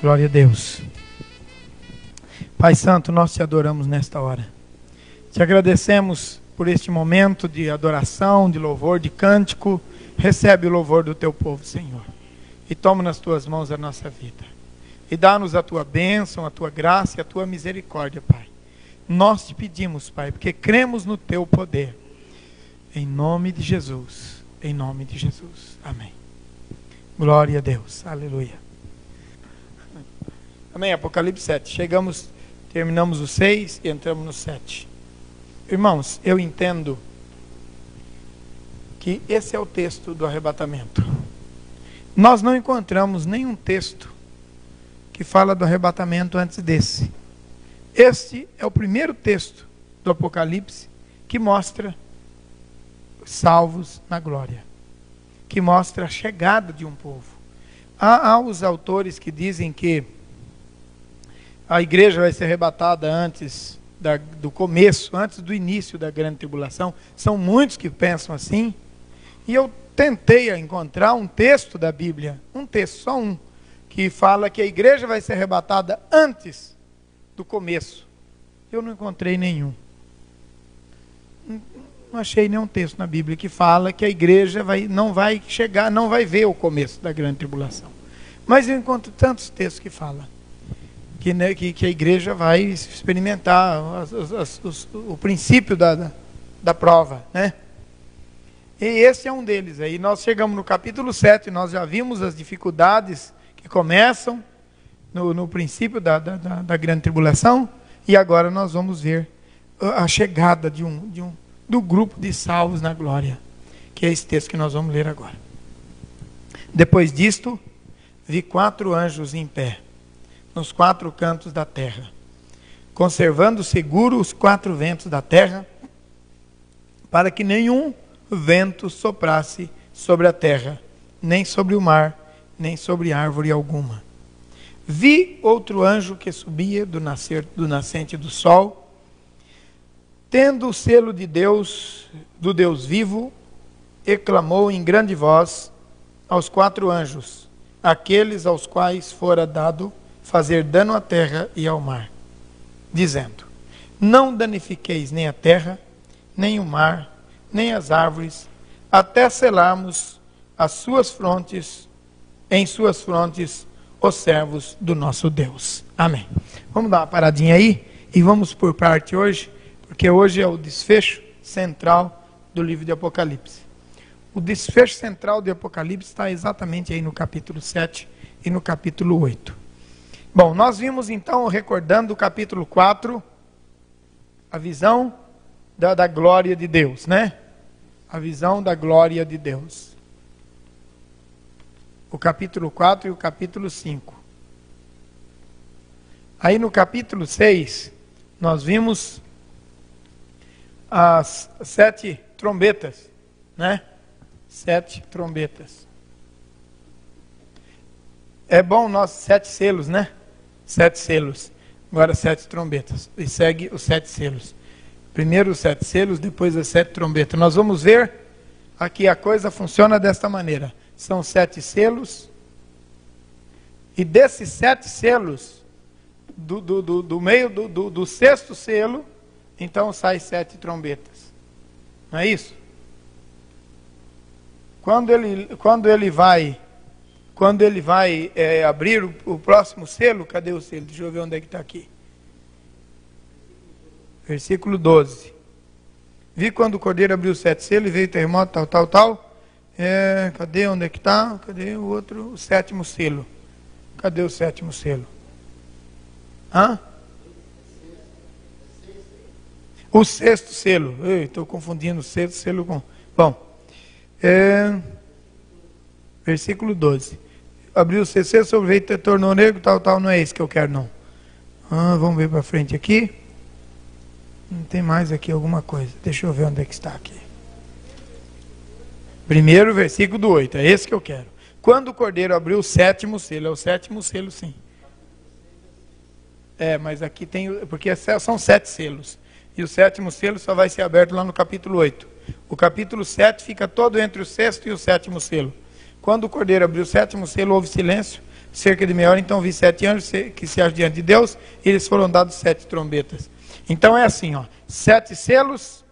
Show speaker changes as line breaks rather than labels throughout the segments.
Glória a Deus. Pai Santo, nós te adoramos nesta hora. Te agradecemos por este momento de adoração, de louvor, de cântico. Recebe o louvor do teu povo, Senhor. E toma nas tuas mãos a nossa vida. E dá-nos a tua bênção, a tua graça e a tua misericórdia, Pai. Nós te pedimos, Pai, porque cremos no teu poder. Em nome de Jesus. Em nome de Jesus. Amém. Glória a Deus. Aleluia. Amém. Apocalipse 7. Terminamos o 6 e entramos no 7. Irmãos, eu entendo que esse é o texto do arrebatamento. Nós não encontramos nenhum texto que fala do arrebatamento antes desse. Este é o primeiro texto do Apocalipse que mostra salvos na glória, que mostra a chegada de um povo. Há os autores que dizem que a igreja vai ser arrebatada antes do começo, antes do início da grande tribulação. São muitos que pensam assim. E eu tentei encontrar um texto da Bíblia, um texto, só um, que fala que a igreja vai ser arrebatada antes do começo. Eu não encontrei nenhum. Não achei nenhum texto na Bíblia que fala que a igreja não vai chegar, não vai ver o começo da grande tribulação. Mas eu encontro tantos textos que falam que a igreja vai experimentar o princípio da prova, né? E esse é um deles. Aí nós chegamos no capítulo 7, nós já vimos as dificuldades que começam no princípio da grande tribulação, e agora nós vamos ver a chegada do grupo de salvos na glória, que é esse texto que nós vamos ler agora. Depois disto, vi 4 anjos em pé, nos 4 cantos da terra, conservando seguro os 4 ventos da terra, para que nenhum vento soprasse sobre a terra, nem sobre o mar, nem sobre árvore alguma. Vi outro anjo que subia do nascente do sol, tendo o selo de Deus, do Deus vivo, e clamou em grande voz aos 4 anjos, aqueles aos quais fora dado fazer dano à terra e ao mar, dizendo: não danifiqueis nem a terra, nem o mar, nem as árvores, até selarmos em suas frontes os servos do nosso Deus. Amém. Vamos dar uma paradinha aí e vamos por parte hoje, porque hoje é o desfecho central do livro de Apocalipse. O desfecho central de Apocalipse está exatamente aí no capítulo 7 e no capítulo 8. Bom, nós vimos então, recordando o capítulo 4, a visão da glória de Deus, né? A visão da glória de Deus. O capítulo 4 e o capítulo 5. Aí no capítulo 6, nós vimos as 7 trombetas, né? 7 trombetas. É bom nós 7 selos, né? 7 selos. Agora 7 trombetas. E segue os 7 selos. Primeiro os 7 selos, depois as 7 trombetas. Nós vamos ver aqui a coisa funciona desta maneira. São 7 selos. E desses 7 selos, do meio do 6º selo, então sai 7 trombetas. Não é isso? Quando ele vai abrir o próximo selo, cadê o selo? Deixa eu ver onde é que está aqui. Versículo 12. Vi quando o cordeiro abriu os 7 selos e veio terremoto, tal. Cadê onde é que está? Cadê o outro? O 7º selo. Cadê o 7º selo? Hã? O 6º selo. Estou confundindo o 6º selo com... Bom, versículo 12. Abriu o 6º selo, sobre veio, tornou negro, tal. Não é esse que eu quero, não. Vamos ver para frente aqui. Não tem mais aqui alguma coisa. Deixa eu ver onde é que está aqui. Primeiro versículo do 8. É esse que eu quero. Quando o cordeiro abriu o 7º selo. É o 7º selo, sim. Mas aqui tem... Porque são 7 selos. E o 7º selo só vai ser aberto lá no capítulo 8. O capítulo 7 fica todo entre o 6º e o 7º selo. Quando o cordeiro abriu o 7º selo, houve silêncio. cerca de meia hora, então vi 7 anjos que se acham diante de Deus, e eles foram dados 7 trombetas. Então é assim, ó, 7 selos,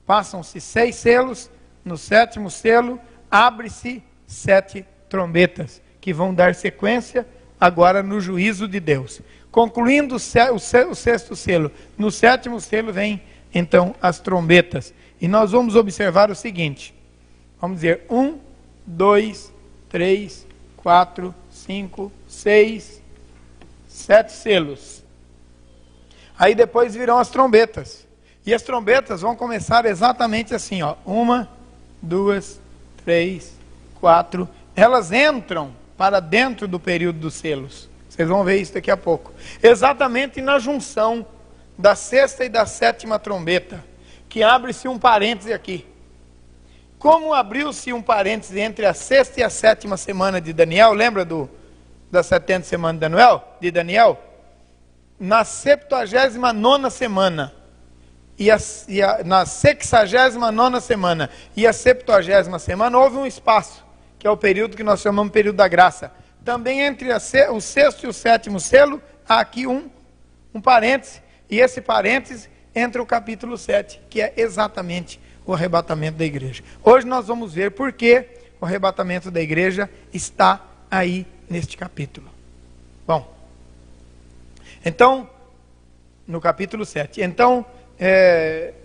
passam-se 6 selos, no 7º selo, abre-se 7 trombetas, que vão dar sequência agora no juízo de Deus. Concluindo o 6º selo, no 7º selo vem então as trombetas. E nós vamos observar o seguinte, vamos dizer, 1, 2, 3, 4, 5, 6, 7 selos. Aí depois virão as trombetas. E as trombetas vão começar exatamente assim, ó. 1, 2, 3, 4. Elas entram para dentro do período dos selos. Vocês vão ver isso daqui a pouco. Exatamente na junção da 6ª e da 7ª trombeta, que abre-se um parêntese aqui. Como abriu-se um parêntese entre a 6ª e a 7ª semana de Daniel, lembra da 70ª semana de Daniel? Na 79ª semana, na 69ª semana e a 70ª semana, houve um espaço, que é o período que nós chamamos de período da graça. Também entre o 6º e o 7º selo, há aqui um parêntese, e esse parêntese entra o capítulo 7, que é exatamente o arrebatamento da igreja. Hoje nós vamos ver por que o arrebatamento da igreja está aí neste capítulo. Bom, então, no capítulo 7, então,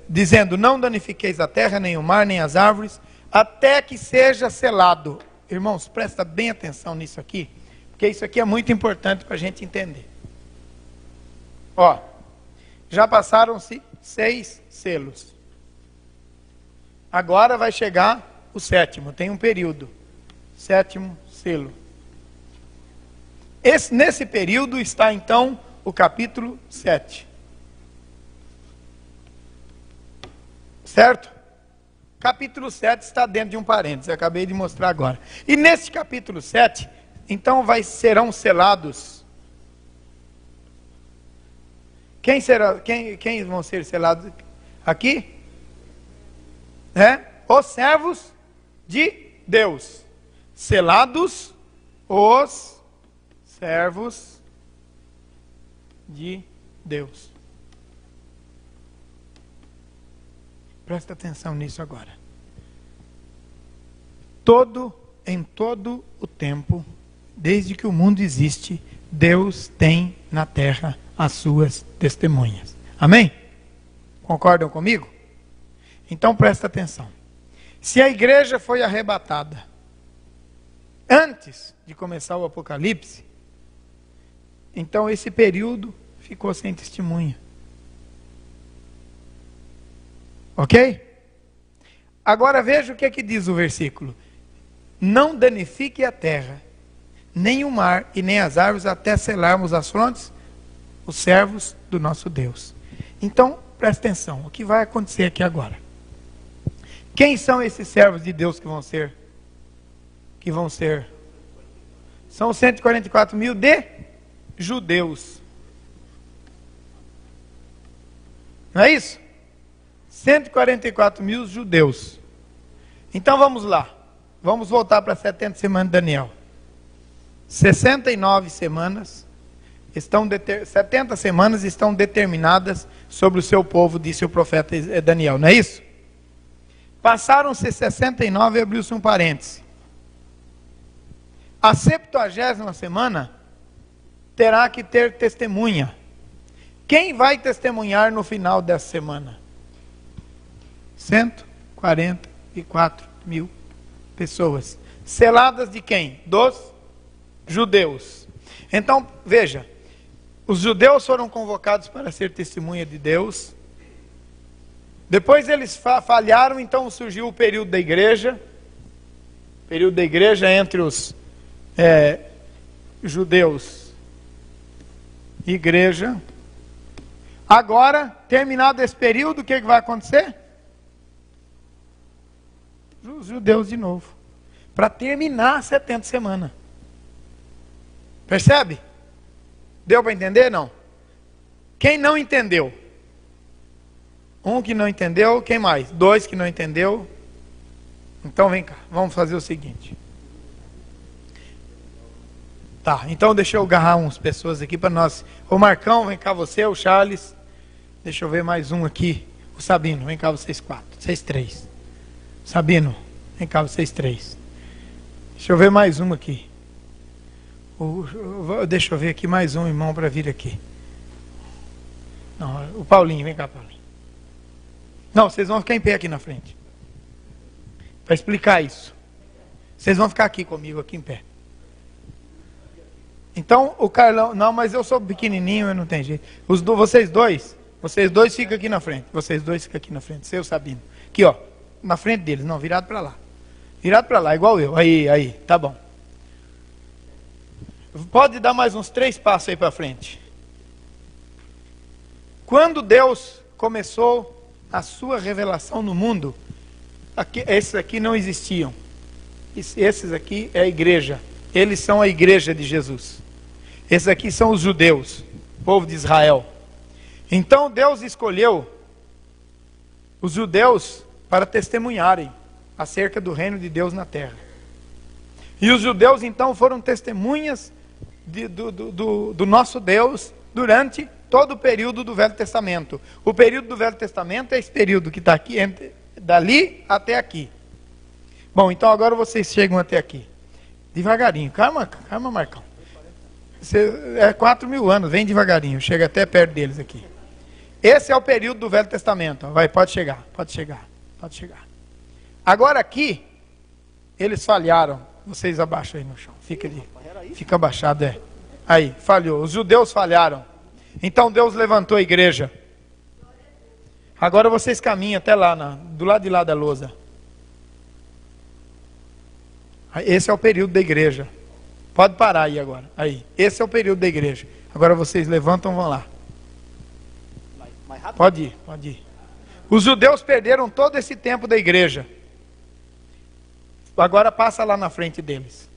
dizendo, não danifiqueis a terra, nem o mar, nem as árvores, até que seja selado. Irmãos, presta bem atenção nisso aqui, porque isso aqui é muito importante para a gente entender. Ó, já passaram-se 6 selos. Agora vai chegar o 7º, tem um período. 7º selo. Nesse período está então o capítulo 7. Certo? Capítulo 7 está dentro de um parênteses, eu acabei de mostrar agora. E nesse capítulo 7, então serão selados. Quem vão ser selados aqui? Os servos de Deus. Selados os servos de Deus. Presta atenção nisso agora. Em todo o tempo, desde que o mundo existe, Deus tem na terra as suas testemunhas. Amém? Concordam comigo? Então presta atenção. Se a igreja foi arrebatada antes de começar o Apocalipse, então esse período ficou sem testemunha. Ok? Agora veja o que é que diz o versículo. Não danifique a terra, nem o mar e nem as árvores, até selarmos as frontes, os servos do nosso Deus. Então, presta atenção, o que vai acontecer aqui agora? Quem são esses servos de Deus que vão ser? São 144 mil de judeus. Não é isso? 144 mil judeus. Então vamos lá. Vamos voltar para a 70ª semana de Daniel. 69 semanas, 70 semanas estão determinadas sobre o seu povo, disse o profeta Daniel, não é isso? Passaram-se 69 e abriu-se um parêntese. A 70ª semana terá que ter testemunha. Quem vai testemunhar no final dessa semana? 144 mil pessoas. Seladas de quem? Dos judeus. Então, veja, os judeus foram convocados para ser testemunha de Deus. Depois eles falharam, então surgiu o período da igreja. Período da igreja entre os judeus e igreja. Agora, terminado esse período, o que vai acontecer? Os judeus de novo. Para terminar a 70 semana. Percebe? Deu para entender? Não. Quem não entendeu? Um que não entendeu, quem mais? 2 que não entendeu. Então vem cá, vamos fazer o seguinte. Tá, então deixa eu agarrar umas pessoas aqui para nós. O Marcão, vem cá você, o Charles. Deixa eu ver mais um aqui. O Sabino, vem cá vocês 4. Vocês 3. Sabino, vem cá vocês 3. Deixa eu ver mais um aqui. Deixa eu ver aqui mais um irmão para vir aqui. Não, o Paulinho, vem cá, Paulinho. Não, vocês vão ficar em pé aqui na frente. Para explicar isso. Vocês vão ficar aqui comigo, aqui em pé. Então, o Carlão... Não, mas eu sou pequenininho, eu não tenho jeito. Vocês dois ficam aqui na frente. Vocês dois ficam aqui na frente. Seu Sabino. Aqui, ó. Na frente deles. Não, virado para lá. Virado para lá, igual eu. Aí. Tá bom. Pode dar mais uns 3 passos aí para frente. Quando Deus começou a sua revelação no mundo, esses aqui não existiam. Esses aqui é a igreja. Eles são a igreja de Jesus. Esses aqui são os judeus, o povo de Israel. Então Deus escolheu os judeus para testemunharem acerca do reino de Deus na terra. E os judeus então foram testemunhas do nosso Deus durante todo o período do Velho Testamento. O período do Velho Testamento é esse período que está aqui, dali até aqui. Bom, então agora vocês chegam até aqui. Devagarinho, calma Marcão. É 4.000 anos, vem devagarinho, chega até perto deles aqui. Esse é o período do Velho Testamento. Vai, pode chegar. Agora aqui, eles falharam. Vocês abaixam aí no chão, fica abaixado, Aí, falhou, os judeus falharam. Então Deus levantou a igreja. Agora vocês caminham até lá, do lado de lá da lousa. Esse é o período da igreja. Pode parar aí agora. Aí. Esse é o período da igreja. Agora vocês levantam e vão lá. Pode ir. Os judeus perderam todo esse tempo da igreja. Agora passa lá na frente deles.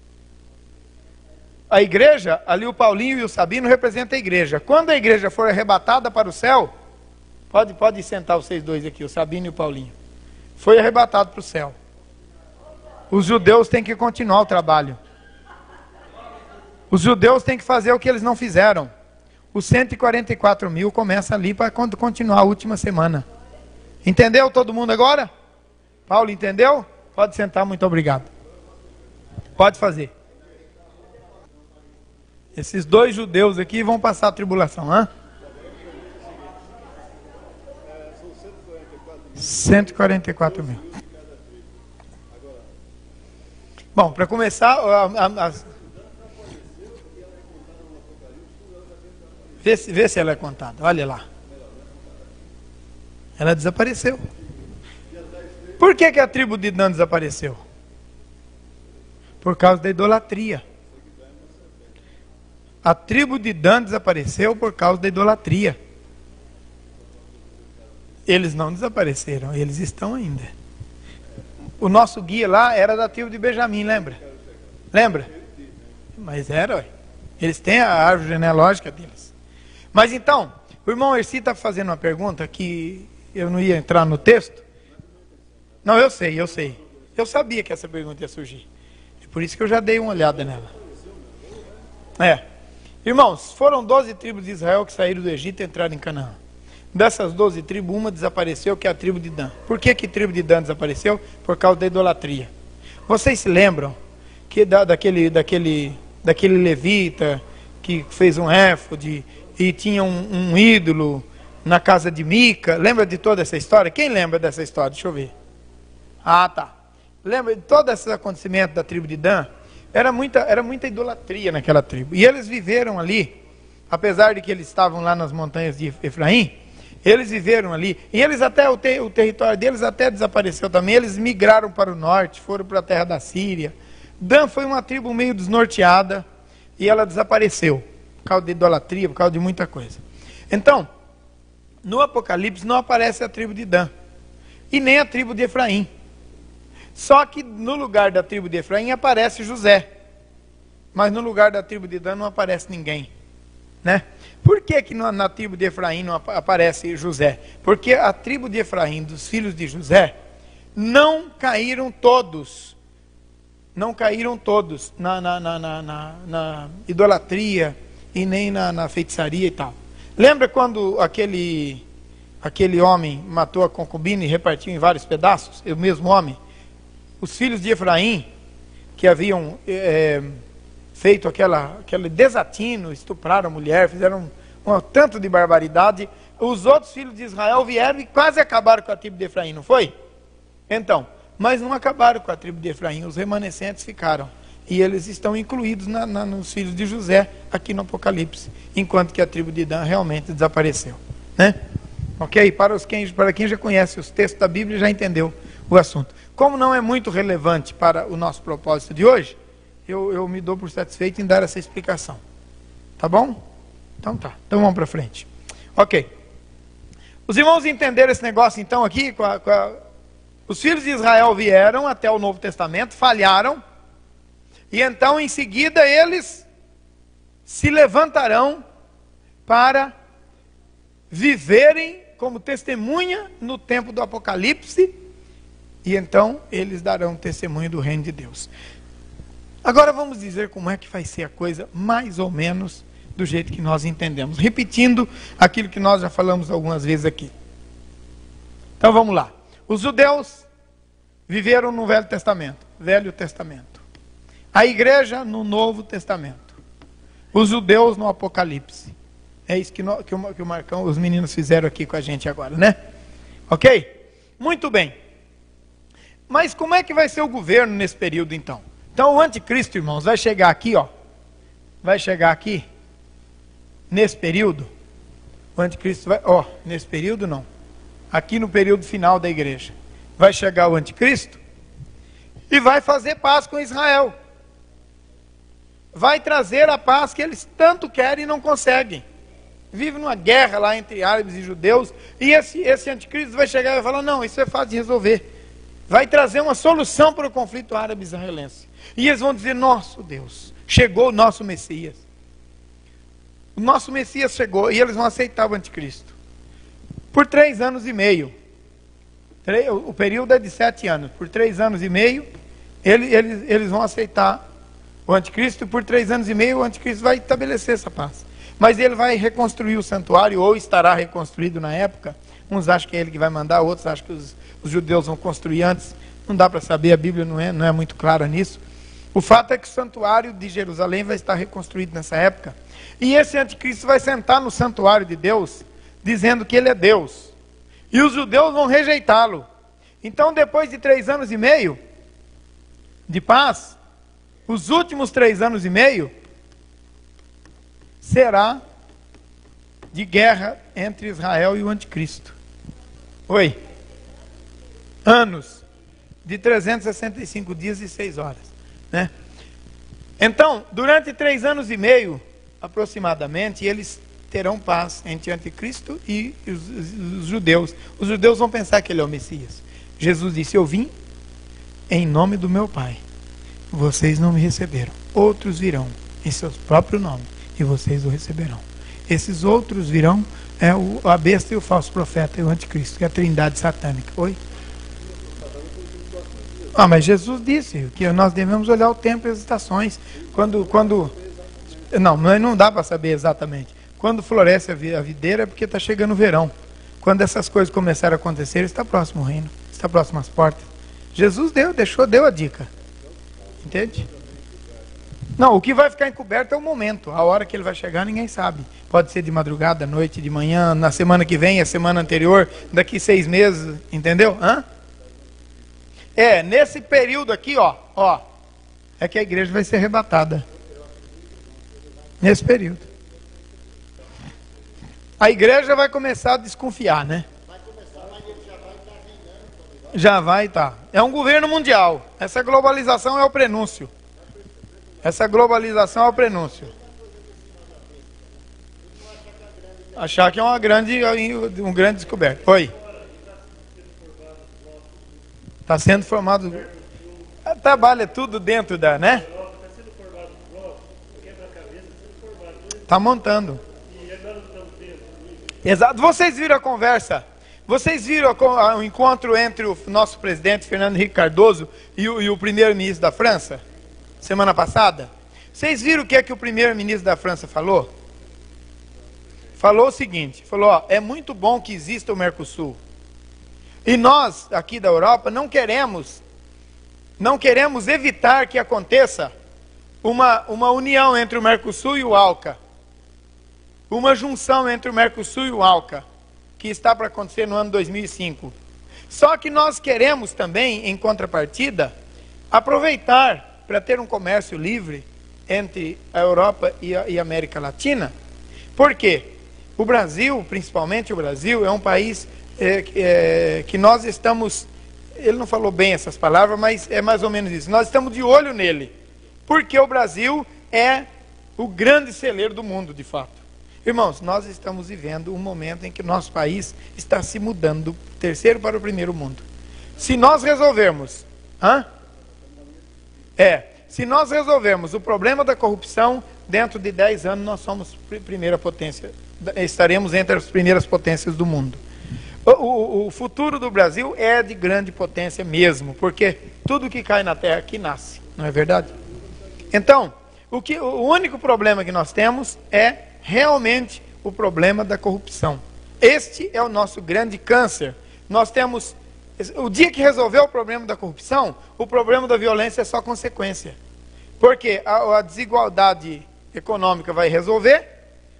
A igreja, ali o Paulinho e o Sabino representam a igreja. Quando a igreja for arrebatada para o céu, pode sentar vocês dois aqui, o Sabino e o Paulinho. Foi arrebatado para o céu. Os judeus têm que continuar o trabalho. Os judeus têm que fazer o que eles não fizeram. Os 144.000 começa ali para continuar a última semana. Entendeu todo mundo agora? Paulo, entendeu? Pode sentar, muito obrigado. Pode fazer. Esses 2 judeus aqui vão passar a tribulação, hã? 144.000. Bom, para começar, vê se ela é contada. Olha lá. Ela desapareceu. Por que a tribo de Dan desapareceu? Por causa da idolatria. A tribo de Dan desapareceu por causa da idolatria. Eles não desapareceram, eles estão ainda. O nosso guia lá era da tribo de Benjamim, lembra? Mas era, eles têm a árvore genealógica deles. Mas então, o irmão Erci está fazendo uma pergunta que eu não ia entrar no texto. Não, eu sei. Eu sabia que essa pergunta ia surgir. É por isso que eu já dei uma olhada nela. Irmãos, foram 12 tribos de Israel que saíram do Egito e entraram em Canaã. Dessas 12 tribos, uma desapareceu, que é a tribo de Dan. Por que a tribo de Dan desapareceu? Por causa da idolatria. Vocês se lembram que daquele levita que fez um éfode e tinha um ídolo na casa de Mica? Lembra de toda essa história? Quem lembra dessa história? Deixa eu ver. Tá. Lembra de todo esse acontecimento da tribo de Dan? Era muita idolatria naquela tribo. E eles viveram ali, apesar de que eles estavam lá nas montanhas de Efraim, eles viveram ali. E eles até, o território deles até desapareceu também. Eles migraram para o norte, foram para a terra da Síria. Dan foi uma tribo meio desnorteada e ela desapareceu. Por causa de idolatria, por causa de muita coisa. Então, no Apocalipse não aparece a tribo de Dan. E nem a tribo de Efraim. Só que no lugar da tribo de Efraim aparece José. Mas no lugar da tribo de Dan não aparece ninguém. Né? Por que na tribo de Efraim não aparece José? Porque a tribo de Efraim, dos filhos de José, não caíram todos não caíram todos na idolatria e nem na feitiçaria e tal. Lembra quando aquele homem matou a concubina e repartiu em vários pedaços? O mesmo homem? Os filhos de Efraim, que haviam feito aquele desatino, estupraram a mulher, fizeram um tanto de barbaridade. Os outros filhos de Israel vieram e quase acabaram com a tribo de Efraim, não foi? Então, mas não acabaram com a tribo de Efraim, os remanescentes ficaram. E eles estão incluídos nos filhos de José, aqui no Apocalipse, enquanto que a tribo de Dan realmente desapareceu. Né? Ok? Para quem já conhece os textos da Bíblia, já entendeu o assunto. Como não é muito relevante para o nosso propósito de hoje, eu me dou por satisfeito em dar essa explicação. Tá bom? Então tá. Então vamos para frente. Ok. Os irmãos entenderam esse negócio então aqui? Os filhos de Israel vieram até o Novo Testamento, falharam, e então em seguida eles se levantarão para viverem como testemunha no tempo do Apocalipse, e então eles darão testemunho do reino de Deus. Agora vamos dizer como é que vai ser a coisa, mais ou menos do jeito que nós entendemos, repetindo aquilo que nós já falamos algumas vezes aqui. Então vamos lá. Os judeus viveram no Velho Testamento. A igreja no Novo Testamento. Os judeus no Apocalipse. É isso que o Marcão, os meninos fizeram aqui com a gente agora, né? Ok? Muito bem. Mas como é que vai ser o governo nesse período então? Então o anticristo, irmãos, vai chegar aqui, ó. Vai chegar aqui. Nesse período. O anticristo vai... nesse período não. Aqui no período final da igreja. Vai chegar o anticristo. E vai fazer paz com Israel. Vai trazer a paz que eles tanto querem e não conseguem. Vive numa guerra lá entre árabes e judeus. E esse anticristo vai chegar e vai falar, não, isso é fácil de resolver. Vai trazer uma solução para o conflito árabe-israelense. E eles vão dizer, nosso Deus, chegou o nosso Messias. O nosso Messias chegou e eles vão aceitar o anticristo. Por 3 anos e meio. O período é de 7 anos. Por 3 anos e meio, eles vão aceitar o anticristo. E por 3 anos e meio, o anticristo vai estabelecer essa paz. Mas ele vai reconstruir o santuário, ou estará reconstruído na época. Uns acham que é ele que vai mandar, outros acham que os judeus vão construir antes. Não dá para saber, a Bíblia não é muito clara nisso. O fato é que o santuário de Jerusalém vai estar reconstruído nessa época. E esse anticristo vai sentar no santuário de Deus, dizendo que ele é Deus. E os judeus vão rejeitá-lo. Então, depois de 3 anos e meio de paz, os últimos 3 anos e meio será de guerra entre Israel e o anticristo. Oi? Anos de 365 dias e 6 horas. Né? Então, durante 3 anos e meio, aproximadamente, eles terão paz entre o anticristo e os judeus. Os judeus vão pensar que ele é o Messias. Jesus disse, eu vim em nome do meu Pai. Vocês não me receberam. Outros virão em seu próprio nome e vocês o receberão. Esses outros virão a besta e o falso profeta e o anticristo, que é a trindade satânica. Oi? Mas Jesus disse que nós devemos olhar o tempo e as estações. Não dá para saber exatamente. Quando floresce a videira é porque está chegando o verão. Quando essas coisas começarem a acontecer, está próximo o reino, está próximo às portas. Jesus deu a dica. Entende? Não, o que vai ficar encoberto é o momento. A hora que ele vai chegar, ninguém sabe. Pode ser de madrugada, noite, de manhã, na semana que vem, a semana anterior, daqui 6 meses, entendeu? Nesse período aqui, é que a igreja vai ser arrebatada. Nesse período. A igreja vai começar a desconfiar, né? Já vai estar. É um governo mundial. Essa globalização é o prenúncio. Achar que é uma grande descoberta. Oi. Está sendo formado. Trabalha tudo dentro da, né? Está montando. Exato. Vocês viram a conversa? Vocês viram o encontro entre o nosso presidente Fernando Henrique Cardoso e o primeiro-ministro da França? semana passada? Vocês viram o que é que o primeiro-ministro da França falou? Falou o seguinte, falou, ó, é muito bom que exista o Mercosul. E nós, aqui da Europa, não queremos evitar que aconteça uma união entre o Mercosul e o ALCA. Uma junção entre o Mercosul e o ALCA, que está para acontecer no ano 2005. Só que nós queremos também, em contrapartida, aproveitar para ter um comércio livre entre a Europa e a América Latina. Por quê? O Brasil, principalmente o Brasil, é um país que nós estamos... Ele não falou bem essas palavras, mas é mais ou menos isso. Nós estamos de olho nele, porque o Brasil é o grande celeiro do mundo, de fato. Irmãos, nós estamos vivendo um momento em que nosso país está se mudando do terceiro para o primeiro mundo. Se nós resolvermos... se nós resolvermos o problema da corrupção, dentro de 10 anos nós somos primeira potência, estaremos entre as primeiras potências do mundo. O futuro do Brasil é de grande potência mesmo, porque tudo que cai na terra aqui nasce, não é verdade? Então, o único problema que nós temos é realmente o problema da corrupção. Este é o nosso grande câncer. Nós temos, o dia que resolver o problema da corrupção, o problema da violência é só consequência. Porque a desigualdade econômica vai resolver,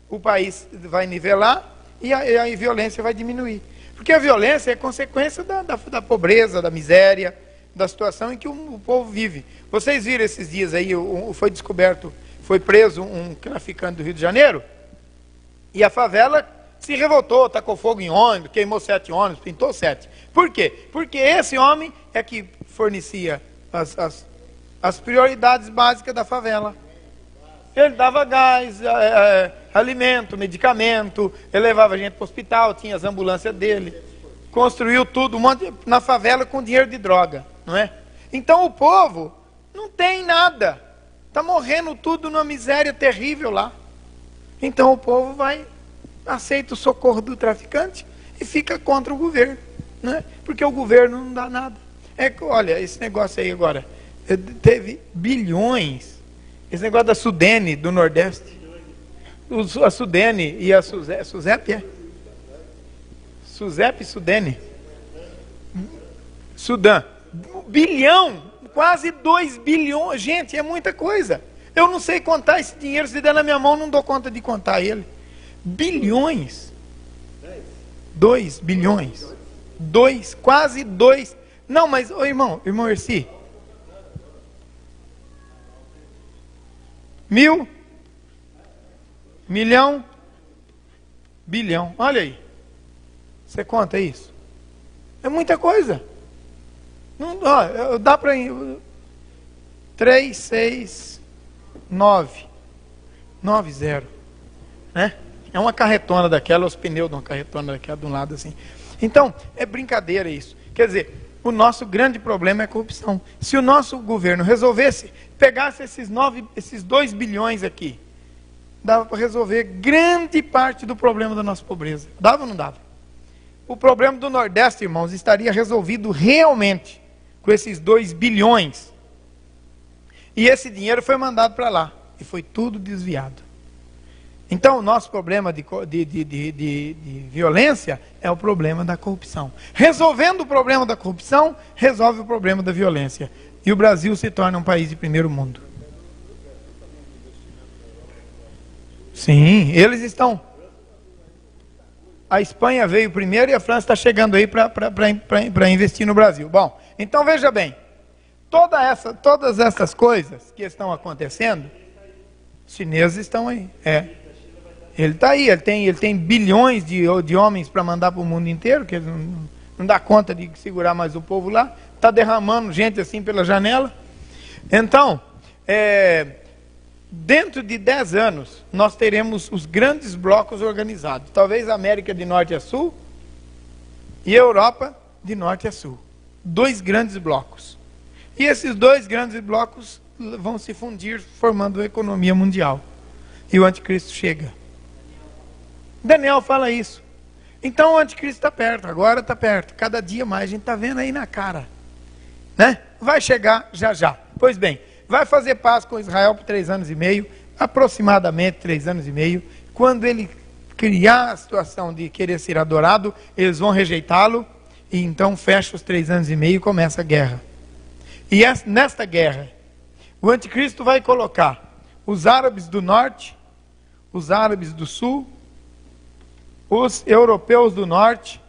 o país vai nivelar e a violência vai diminuir. Porque a violência é consequência da pobreza, da miséria, da situação em que o povo vive. Vocês viram esses dias aí, foi preso um traficante do Rio de Janeiro, e a favela se revoltou, tacou fogo em ônibus, queimou 7 ônibus, pintou 7. Por quê? Porque esse homem é que fornecia as prioridades básicas da favela. Ele dava gás, alimento, medicamento, ele levava gente para o hospital, tinha as ambulâncias dele, construiu tudo na favela com dinheiro de droga, não é? Então o povo não tem nada, está morrendo tudo numa miséria terrível lá. Então o povo aceita o socorro do traficante e fica contra o governo, né? Porque o governo não dá nada. Olha, esse negócio aí agora, teve bilhões, esse negócio da Sudene, do Nordeste, a Sudene e a Suzep, Suzep e Sudene, Sudã, 1 bilhão, quase 2 bilhões, gente, é muita coisa. Eu não sei contar esse dinheiro, se der na minha mão, não dou conta de contar ele. Bilhões. 2 bilhões. Quase 2. Não, mas, irmão Erci. 1.000, milhão, bilhão. Olha aí. Você conta isso? É muita coisa. Não, dá para... 3, 6... 9, 0, né? É uma carretona daquela, os pneus de uma carretona daquela de um lado assim. Então, é brincadeira isso. Quer dizer, o nosso grande problema é a corrupção. Se o nosso governo resolvesse, pegasse esses 2 bilhões aqui, dava para resolver grande parte do problema da nossa pobreza. Dava ou não dava? O problema do Nordeste, irmãos, estaria resolvido realmente com esses 2 bilhões. E esse dinheiro foi mandado para lá. E foi tudo desviado. Então, o nosso problema de violência é o problema da corrupção. Resolvendo o problema da corrupção, resolve o problema da violência. E o Brasil se torna um país de primeiro mundo. Sim, eles estão... A Espanha veio primeiro e a França está chegando aí para investir no Brasil. Bom, então veja bem. Todas essas coisas que estão acontecendo, os chineses estão aí. Ele está aí, ele tem bilhões de homens para mandar para o mundo inteiro, que ele não dá conta de segurar mais o povo lá, está derramando gente assim pela janela. Então, dentro de 10 anos, nós teremos os grandes blocos organizados. Talvez a América de Norte a Sul e a Europa de Norte a Sul. 2 grandes blocos. E esses 2 grandes blocos vão se fundir, formando a economia mundial. E o anticristo chega. Daniel fala isso. Então o anticristo está perto, agora está perto. Cada dia mais a gente está vendo aí na cara. Né? Vai chegar já já. Pois bem, vai fazer paz com Israel por 3 anos e meio, aproximadamente 3 anos e meio. Quando ele criar a situação de querer ser adorado, eles vão rejeitá-lo, e então fecha os 3 anos e meio e começa a guerra. E nesta guerra, o anticristo vai colocar os árabes do norte, os árabes do sul, os europeus do norte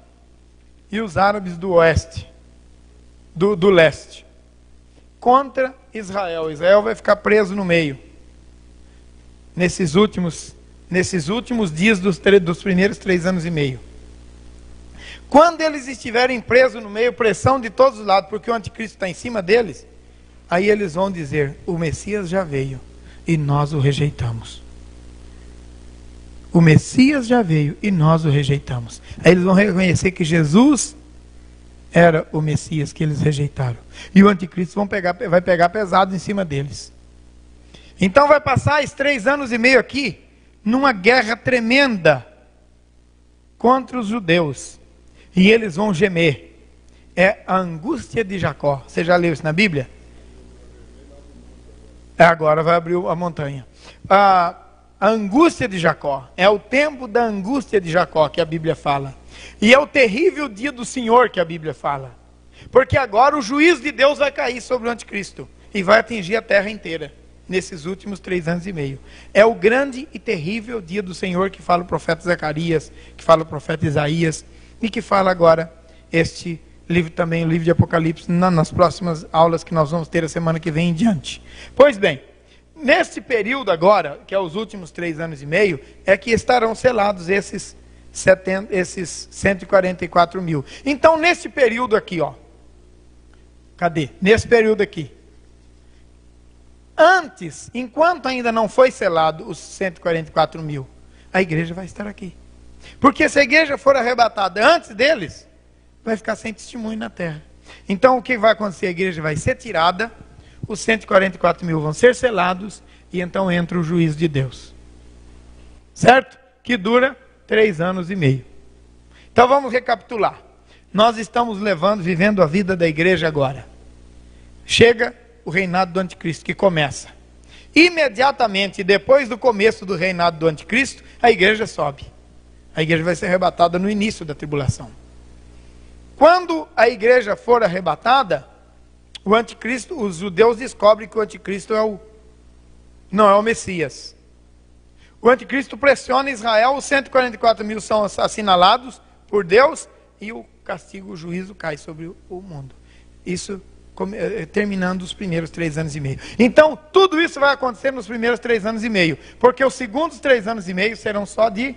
e os árabes do oeste, do leste, contra Israel. Israel vai ficar preso no meio, nesses últimos dias dos primeiros 3 anos e meio. Quando eles estiverem presos no meio, pressão de todos os lados, porque o anticristo está em cima deles, aí eles vão dizer: o Messias já veio e nós o rejeitamos. O Messias já veio e nós o rejeitamos. Aí eles vão reconhecer que Jesus era o Messias que eles rejeitaram. E o anticristo vai pegar pesado em cima deles. Então vai passar esses 3 anos e meio aqui, numa guerra tremenda contra os judeus. E eles vão gemer. É a angústia de Jacó. Você já leu isso na Bíblia? Agora vai abrir a montanha. A angústia de Jacó. É o tempo da angústia de Jacó que a Bíblia fala. E é o terrível dia do Senhor que a Bíblia fala. Porque agora o juízo de Deus vai cair sobre o anticristo. E vai atingir a terra inteira. Nesses últimos 3 anos e meio. É o grande e terrível dia do Senhor que fala o profeta Zacarias, que fala o profeta Isaías, e que fala agora este livro também, o livro de Apocalipse, nas próximas aulas que nós vamos ter a semana que vem em diante. Pois bem, neste período agora, que é os últimos 3 anos e meio, é que estarão selados esses 144 mil. Então, nesse período aqui, ó, cadê? Nesse período aqui, antes, enquanto ainda não foi selado os 144 mil, a igreja vai estar aqui. Porque se a igreja for arrebatada antes deles, vai ficar sem testemunho na terra. Então o que vai acontecer? A igreja vai ser tirada, os 144 mil vão ser selados, e então entra o juízo de Deus. Certo? Que dura 3 anos e meio. Então vamos recapitular. Nós estamos vivendo a vida da igreja agora. Chega o reinado do anticristo, que começa. Imediatamente depois do começo do reinado do anticristo, a igreja sobe. A igreja vai ser arrebatada no início da tribulação. Quando a igreja for arrebatada, o anticristo, os judeus descobrem que o anticristo não é o Messias. O anticristo pressiona Israel, os 144 mil são assinalados por Deus, e o castigo, o juízo cai sobre o mundo. Isso terminando os primeiros 3 anos e meio. Então, tudo isso vai acontecer nos primeiros 3 anos e meio, porque os segundos 3 anos e meio serão só de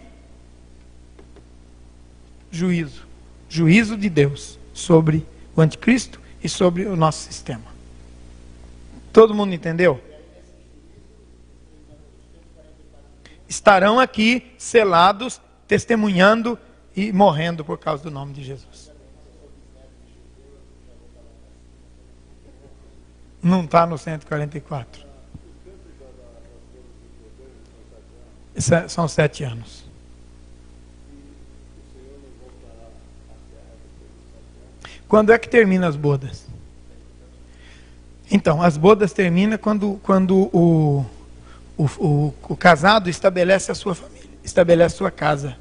juízo de Deus sobre o anticristo e sobre o nosso sistema. Todo mundo entendeu? Estarão aqui selados, testemunhando e morrendo por causa do nome de Jesus. Não está no 144. São 7 anos. Quando é que termina as bodas? Então, as bodas terminam quando o casado estabelece a sua família, estabelece a sua casa.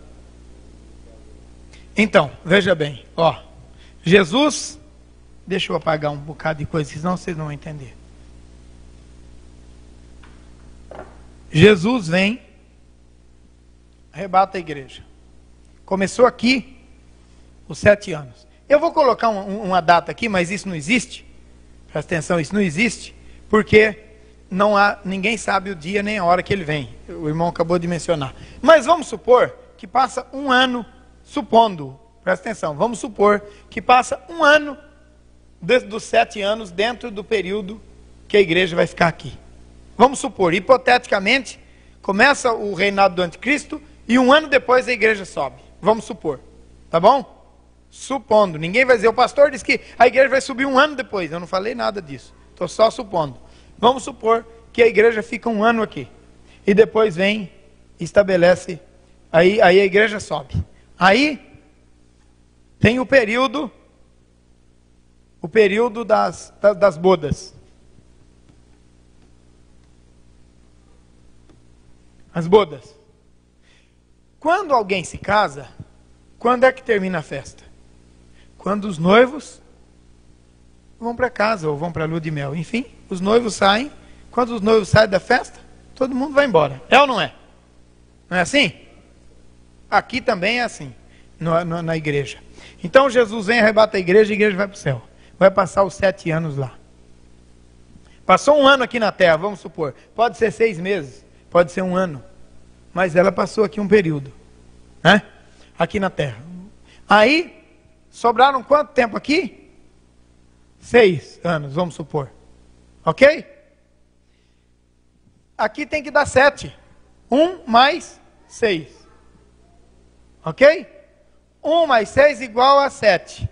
Então, veja bem, ó, Jesus, deixa eu apagar um bocado de coisa, senão vocês não vão entender. Jesus vem, arrebata a igreja. Começou aqui os 7 anos. Eu vou colocar uma data aqui, mas isso não existe. Presta atenção, isso não existe, porque ninguém sabe o dia nem a hora que ele vem. O irmão acabou de mencionar. Mas vamos supor que passa 1 ano, supondo, presta atenção, vamos supor que passa 1 ano dos 7 anos dentro do período que a igreja vai ficar aqui. Vamos supor, hipoteticamente, começa o reinado do anticristo e 1 ano depois a igreja sobe. Vamos supor, tá bom? Supondo, ninguém vai dizer, o pastor disse que a igreja vai subir 1 ano depois. Eu não falei nada disso, estou só supondo. Vamos supor que a igreja fica 1 ano aqui, e depois vem, estabelece, aí a igreja sobe. Aí, tem o período das bodas. As bodas. Quando alguém se casa, quando é que termina a festa? Quando os noivos vão para casa ou vão para a lua de mel. Enfim, os noivos saem. Quando os noivos saem da festa, todo mundo vai embora. É ou não é? Não é assim? Aqui também é assim, na igreja. Então Jesus vem, arrebata a igreja vai para o céu. Vai passar os 7 anos lá. Passou um ano aqui na terra, vamos supor. Pode ser 6 meses, pode ser um ano. Mas ela passou aqui um período, né? Aqui na terra. Aí, sobraram quanto tempo aqui? 6 anos, vamos supor. Ok? Aqui tem que dar 7. 1 mais 6. Ok? 1 mais 6 igual a 7.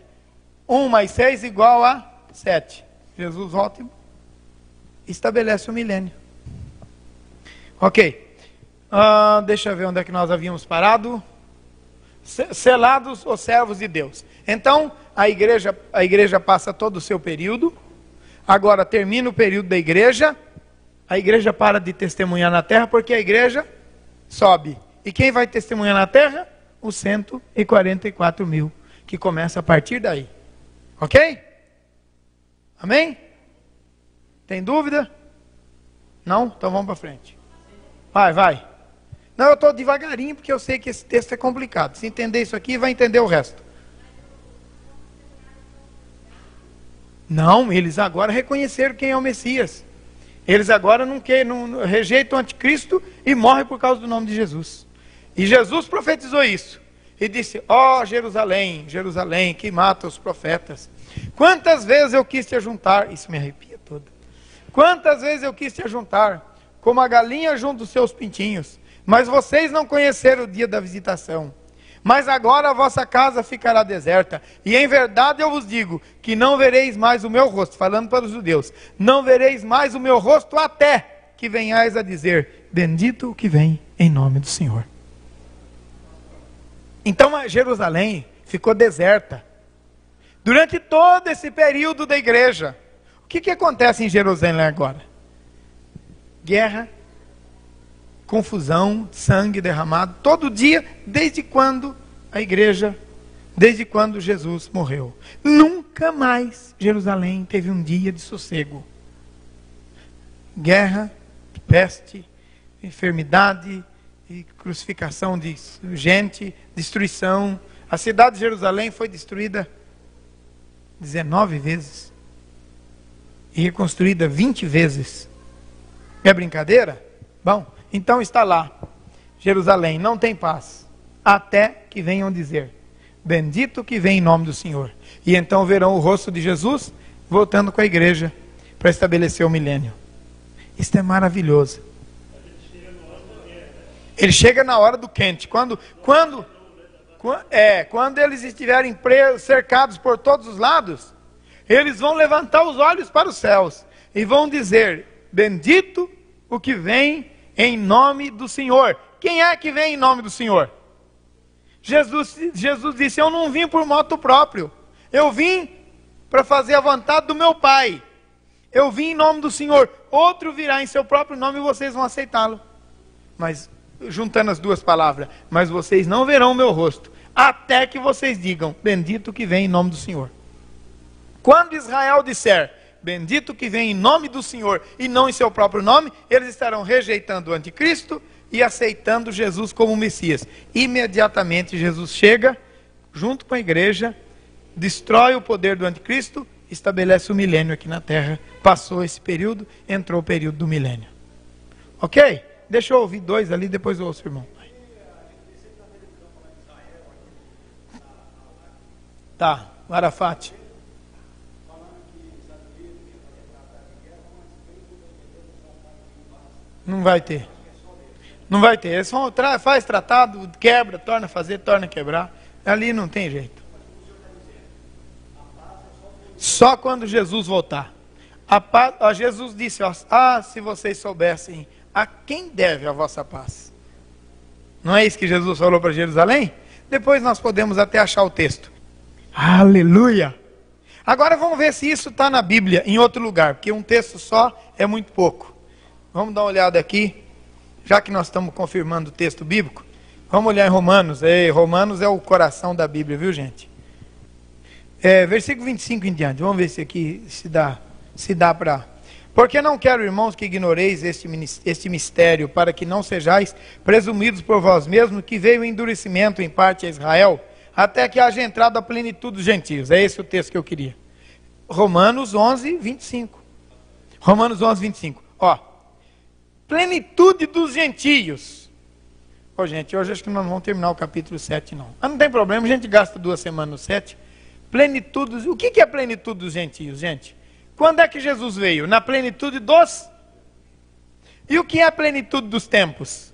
1 mais 6 igual a 7. Jesus volta e estabelece o milênio. Ok. Deixa eu ver onde é que nós havíamos parado. Selados os servos de Deus. Então, a igreja passa todo o seu período. Agora termina o período da igreja. A igreja para de testemunhar na terra, porque a igreja sobe. E quem vai testemunhar na terra? Os 144 mil, que começa a partir daí. Ok? Amém? Tem dúvida? Não? Então vamos para frente. Vai. Não, eu estou devagarinho, porque eu sei que esse texto é complicado. Se entender isso aqui, vai entender o resto. Não, eles agora reconheceram quem é o Messias. Eles agora não rejeitam o anticristo e morrem por causa do nome de Jesus. E Jesus profetizou isso. E disse, ó Jerusalém, Jerusalém, que mata os profetas. Quantas vezes eu quis te ajuntar, isso me arrepia todo. Quantas vezes eu quis te ajuntar, como a galinha junto os seus pintinhos. Mas vocês não conheceram o dia da visitação. Mas agora a vossa casa ficará deserta. E em verdade eu vos digo, que não vereis mais o meu rosto, falando para os judeus, não vereis mais o meu rosto até que venhais a dizer, bendito o que vem em nome do Senhor. Então Jerusalém ficou deserta. Durante todo esse período da igreja. O que acontece em Jerusalém agora? Guerra, confusão, sangue derramado, todo dia, desde quando Jesus morreu. Nunca mais Jerusalém teve um dia de sossego. Guerra, peste, enfermidade, e crucificação de gente, destruição. A cidade de Jerusalém foi destruída 19 vezes e reconstruída 20 vezes. É brincadeira? Bom, então está lá. Jerusalém não tem paz, até que venham dizer, bendito que vem em nome do Senhor. E então verão o rosto de Jesus voltando com a igreja para estabelecer o milênio. Isso é maravilhoso. Ele chega na hora do quente. Quando eles estiverem cercados por todos os lados, eles vão levantar os olhos para os céus e vão dizer, bendito o que vem em nome do Senhor. Quem é que vem em nome do Senhor? Jesus disse, eu não vim por moto próprio. Eu vim para fazer a vontade do meu Pai. Eu vim em nome do Senhor. Outro virá em seu próprio nome e vocês vão aceitá-lo. Mas, juntando as duas palavras, mas vocês não verão o meu rosto, até que vocês digam, bendito que vem em nome do Senhor. Quando Israel disser, bendito que vem em nome do Senhor e não em seu próprio nome, eles estarão rejeitando o anticristo e aceitando Jesus como Messias. Imediatamente Jesus chega, junto com a igreja, destrói o poder do anticristo, estabelece o milênio aqui na terra. Passou esse período, entrou o período do milênio. Ok? Deixa eu ouvir 2 ali, depois eu ouço o irmão. Tá, Arafat. Não vai ter. Não vai ter. Eles faz tratado, quebra, torna a fazer, torna a quebrar. Ali não tem jeito. Só quando Jesus voltar. Jesus disse, se vocês soubessem a quem deve a vossa paz. Não é isso que Jesus falou para Jerusalém? Depois nós podemos até achar o texto. Aleluia! Agora vamos ver se isso está na Bíblia, em outro lugar, porque um texto só é muito pouco. Vamos dar uma olhada aqui. já que nós estamos confirmando o texto bíblico, vamos olhar em Romanos. Romanos é o coração da Bíblia, viu, gente? Versículo 25 em diante. Vamos ver se aqui se dá para... Porque não quero, irmãos, que ignoreis este mistério, para que não sejais presumidos por vós mesmos, que veio o endurecimento em parte a Israel, até que haja entrado a plenitude dos gentios. É esse o texto que eu queria. Romanos 11, 25. Romanos 11, 25. Ó, plenitude dos gentios. Ó, gente, hoje acho que nós não vamos terminar o capítulo 7, não. Mas não tem problema, a gente gasta 2 semanas no 7. Plenitude, o que é a plenitude dos gentios, gente? Quando é que Jesus veio? Na plenitude dos... E o que é a plenitude dos tempos?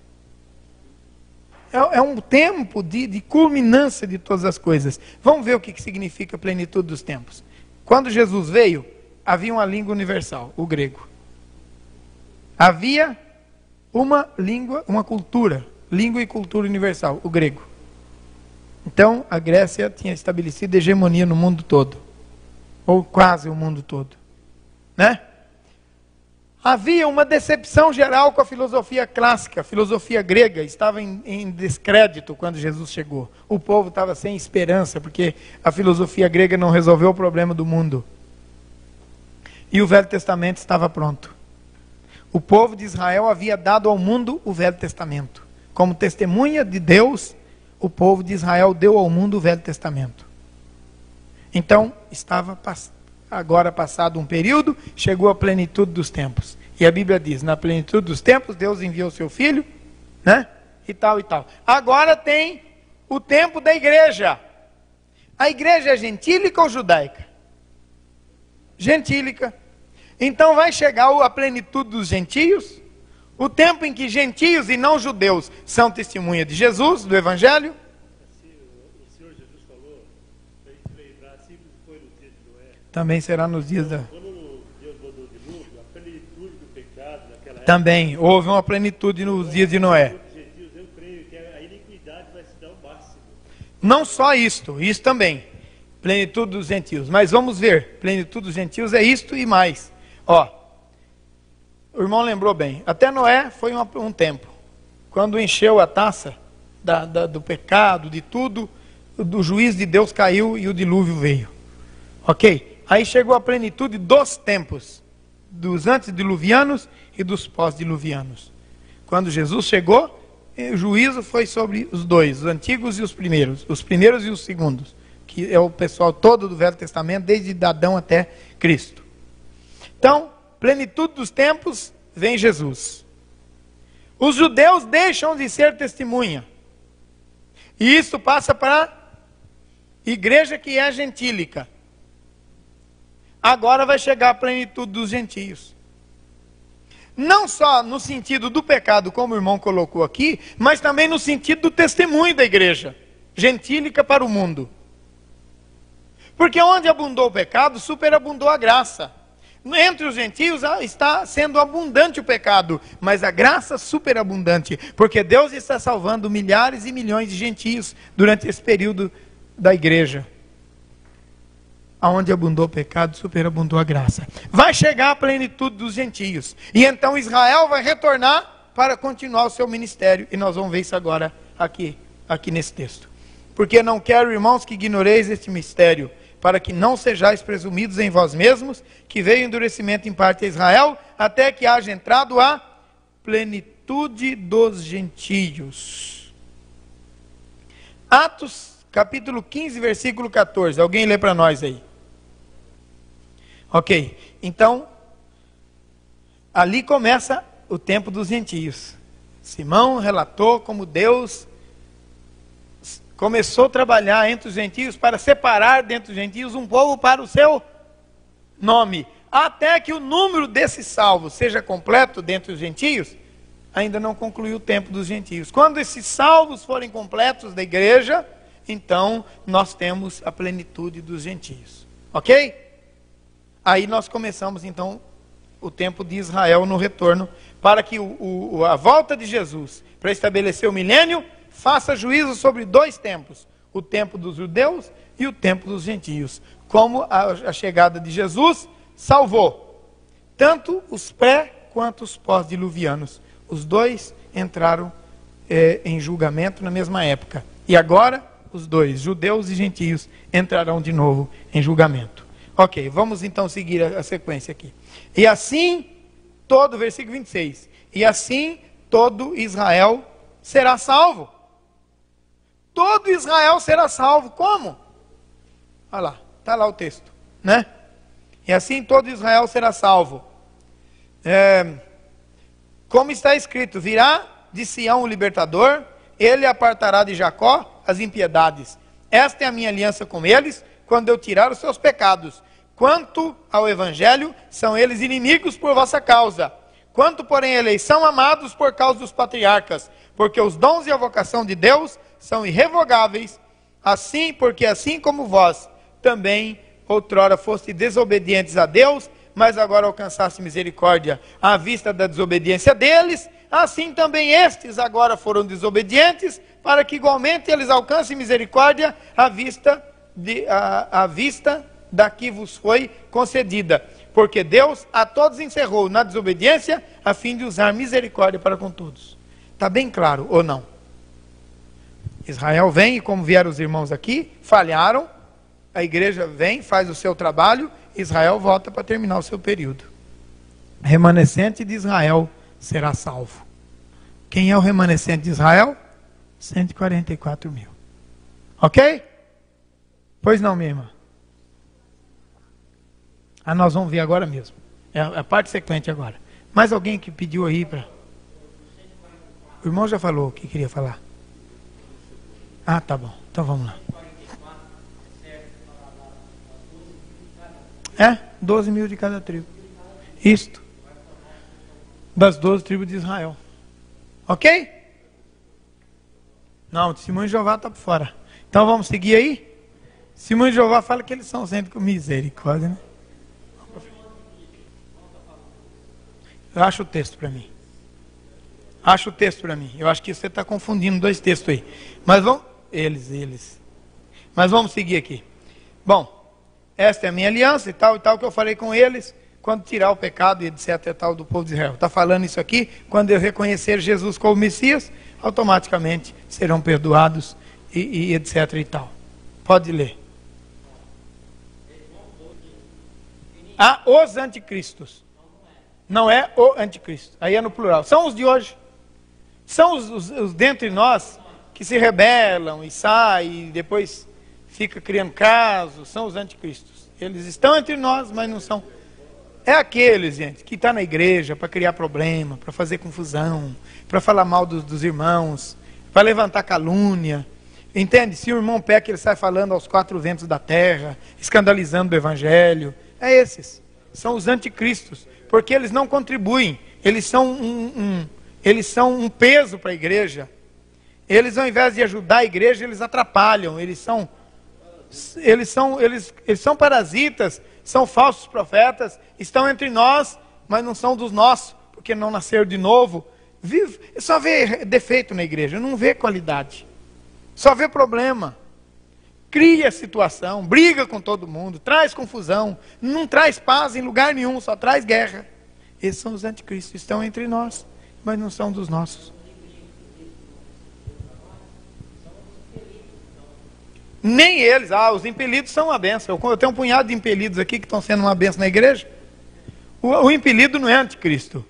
É um tempo de culminância de todas as coisas. Vamos ver o que significa a plenitude dos tempos. Quando Jesus veio, havia uma língua universal, o grego. Havia uma língua, uma cultura, língua e cultura universal, o grego. Então, a Grécia tinha estabelecido hegemonia no mundo todo. Ou quase o mundo todo. Né? Havia uma decepção geral com a filosofia clássica, a filosofia grega estava em descrédito quando Jesus chegou. O povo estava sem esperança, porque a filosofia grega não resolveu o problema do mundo. E o Velho Testamento estava pronto. O povo de Israel havia dado ao mundo o Velho Testamento. Como testemunha de Deus, o povo de Israel deu ao mundo o Velho Testamento. Então, estava agora passado um período, chegou a plenitude dos tempos. E a Bíblia diz, na plenitude dos tempos, Deus enviou o seu Filho, né? E tal, e tal. Agora tem o tempo da igreja. A igreja é gentílica ou judaica? Gentílica. Então vai chegar a plenitude dos gentios, o tempo em que gentios e não judeus são testemunha de Jesus, do Evangelho.
O Senhor Jesus falou, para a gente lembrar, assim como foi no dia de Noé.
Também será nos dias da...
Quando Deus mandou o dilúvio, a plenitude do pecado naquela época...
Também houve uma plenitude nos dias de Noé.
Gentios, eu creio que a iniquidade vai se dar ao máximo.
Não só isto, isso também. Plenitude dos gentios. Mas vamos ver, plenitude dos gentios é isto e mais. Ó, o irmão lembrou bem, até Noé foi um tempo, quando encheu a taça do pecado, de tudo, do juízo de Deus caiu e o dilúvio veio. Ok? Aí chegou a plenitude dos tempos, dos antediluvianos e dos pós-diluvianos. Quando Jesus chegou, o juízo foi sobre os dois, os antigos e os primeiros e os segundos, que é o pessoal todo do Velho Testamento, desde Adão até Cristo. Então, plenitude dos tempos, vem Jesus. Os judeus deixam de ser testemunha. E isso passa para a igreja que é gentílica. Agora vai chegar a plenitude dos gentios. Não só no sentido do pecado, como o irmão colocou aqui, mas também no sentido do testemunho da igreja gentílica para o mundo. Porque onde abundou o pecado, superabundou a graça. Entre os gentios está sendo abundante o pecado, mas a graça superabundante, porque Deus está salvando milhares e milhões de gentios durante esse período da igreja. Aonde abundou o pecado, superabundou a graça. Vai chegar a plenitude dos gentios, e então Israel vai retornar para continuar o seu ministério, e nós vamos ver isso agora aqui nesse texto. Porque não quero, irmãos, que ignoreis este mistério, para que não sejais presumidos em vós mesmos, que veio o endurecimento em parte a Israel, até que haja entrado a plenitude dos gentios. Atos, capítulo 15, versículo 14. Alguém lê para nós aí. Ok, então, ali começa o tempo dos gentios. Simão relatou como Deus começou a trabalhar entre os gentios para separar dentre os gentios um povo para o seu nome. Até que o número desses salvos seja completo dentre os gentios, ainda não concluiu o tempo dos gentios. Quando esses salvos forem completos da igreja, então nós temos a plenitude dos gentios. Ok? Aí nós começamos então o tempo de Israel no retorno, para que a volta de Jesus, para estabelecer o milênio, faça juízo sobre dois tempos, o tempo dos judeus e o tempo dos gentios. Como a chegada de Jesus salvou tanto os pré quanto os pós-diluvianos. Os dois entraram em julgamento na mesma época. E agora, os dois, judeus e gentios, entrarão de novo em julgamento. Ok, vamos então seguir a sequência aqui. E assim, versículo 26, e assim todo Israel será salvo. Todo Israel será salvo. Como? Olha lá, está lá o texto, né? E assim todo Israel será salvo. Como está escrito, virá de Sião o libertador, ele apartará de Jacó as impiedades. Esta é a minha aliança com eles, quando eu tirar os seus pecados. Quanto ao evangelho, são eles inimigos por vossa causa. Quanto, porém, a eles são amados por causa dos patriarcas, porque os dons e a vocação de Deus são irrevogáveis, assim, porque assim como vós também outrora foste desobedientes a Deus, mas agora alcançaste misericórdia à vista da desobediência deles, assim também estes agora foram desobedientes, para que igualmente eles alcancem misericórdia à vista da que vos foi concedida. Porque Deus a todos encerrou na desobediência, a fim de usar misericórdia para com todos. Está bem claro, ou não? Israel vem, e como vieram os irmãos aqui, falharam, a igreja vem, faz o seu trabalho, Israel volta para terminar o seu período. Remanescente de Israel será salvo. Quem é o remanescente de Israel? 144 mil. Ok? Pois não, minha irmã? Nós vamos ver agora mesmo. É a parte sequente agora. Mais alguém que pediu aí para... O irmão já falou o que queria falar. Tá bom. Então vamos lá. 12 mil de cada tribo. Isto. Das 12 tribos de Israel. Ok? Não, o testemunho de Jeová está por fora. Então vamos seguir aí? O testemunho de Jeová fala que eles são sempre com misericórdia, né? Acha o texto para mim. Acha o texto para mim. Eu acho que você está confundindo dois textos aí. Mas vamos... Eles. Mas vamos seguir aqui. Bom, esta é a minha aliança e tal que eu falei com eles, quando tirar o pecado e etc e tal do povo de Israel. Está falando isso aqui, quando eu reconhecer Jesus como Messias, automaticamente serão perdoados e etc e tal. Pode ler. Os anticristos. Não é o anticristo. Aí é no plural. São os de hoje. São os dentre nós que se rebelam e saem e depois fica criando casos. São os anticristos. Eles estão entre nós, mas não são. É aqueles, gente, que está na igreja para criar problema, para fazer confusão, para falar mal dos irmãos, para levantar calúnia. Entende? Se o irmão peca, ele sai falando aos quatro ventos da terra, escandalizando o evangelho. É esses. São os anticristos. Porque eles não contribuem, eles são um peso para a igreja. Eles, ao invés de ajudar a igreja, eles atrapalham. Eles são parasitas, são falsos profetas, estão entre nós, mas não são dos nossos, porque não nasceram de novo. Só vê defeito na igreja, não vê qualidade. Só vê problema. Cria situação, briga com todo mundo, traz confusão, não traz paz em lugar nenhum, só traz guerra. Esses são os anticristos, estão entre nós, mas não são dos nossos. Nem eles, os impelidos são uma benção. Eu tenho um punhado de impelidos aqui que estão sendo uma benção na igreja. O impelido não é anticristo.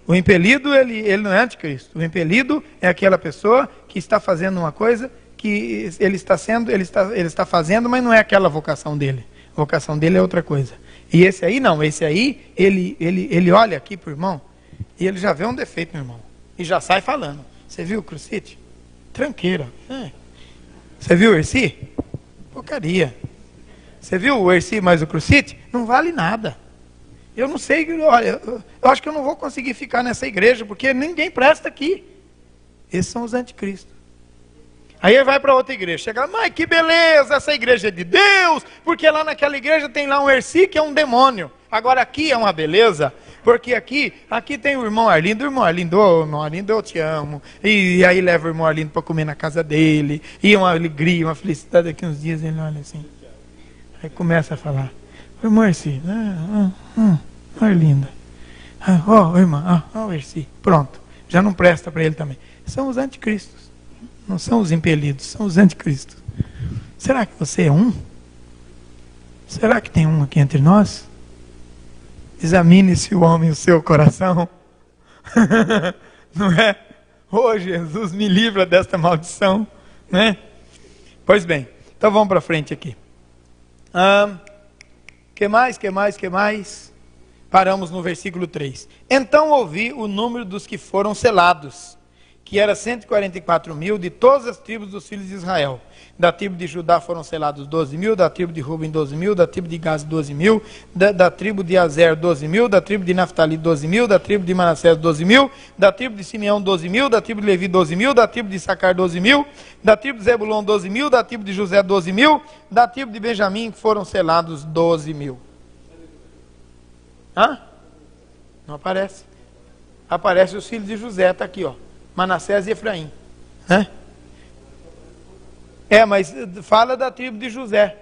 O impelido, ele não é anticristo. O impelido é aquela pessoa que está fazendo uma coisa que ele está fazendo, mas não é aquela vocação dele. A vocação dele é outra coisa. E esse aí não, esse aí, ele olha aqui para o irmão e ele já vê um defeito no irmão. E já sai falando. Você viu o Crucite? Tranqueira. Você viu o Erci? Porcaria. Você viu o Erci mais o Crucite? Não vale nada. Eu não sei, olha, eu acho que eu não vou conseguir ficar nessa igreja, porque ninguém presta aqui. Esses são os anticristos. Aí ele vai para outra igreja, chega lá, mas que beleza, essa igreja é de Deus, porque lá naquela igreja tem lá um Erci que é um demônio. Agora aqui é uma beleza, porque aqui tem o irmão Arlindo, irmão Arlindo, eu te amo. E aí leva o irmão Arlindo para comer na casa dele, e uma alegria, uma felicidade, daqui uns dias ele olha assim. Aí começa a falar, irmão Erci, Arlindo, irmã, o Erci, pronto. já não presta para ele também. São os anticristos. Não são os impelidos, são os anticristos. Será que você é um? Será que tem um aqui entre nós? Examine-se o homem o seu coração. Não é? Oh, Jesus, me livra desta maldição. Né? Pois bem, então vamos para frente aqui. Que mais? Paramos no versículo 3. Então ouvi o número dos que foram selados, que era 144.000 de todas as tribos dos filhos de Israel. Da tribo de Judá foram selados 12.000, da tribo de Ruben 12.000, da tribo de Gad 12.000, da tribo de Azer 12.000, da tribo de Naftali 12.000, da tribo de Manassés 12.000, da tribo de Simeão 12.000, da tribo de Levi 12.000, da tribo de Issacar 12.000, da tribo de Zebulon 12.000, da tribo de José 12.000, da tribo de Benjamim foram selados 12.000. Não aparece. Aparece os filhos de José, está aqui, ó. Manassés e Efraim. Mas fala da tribo de José.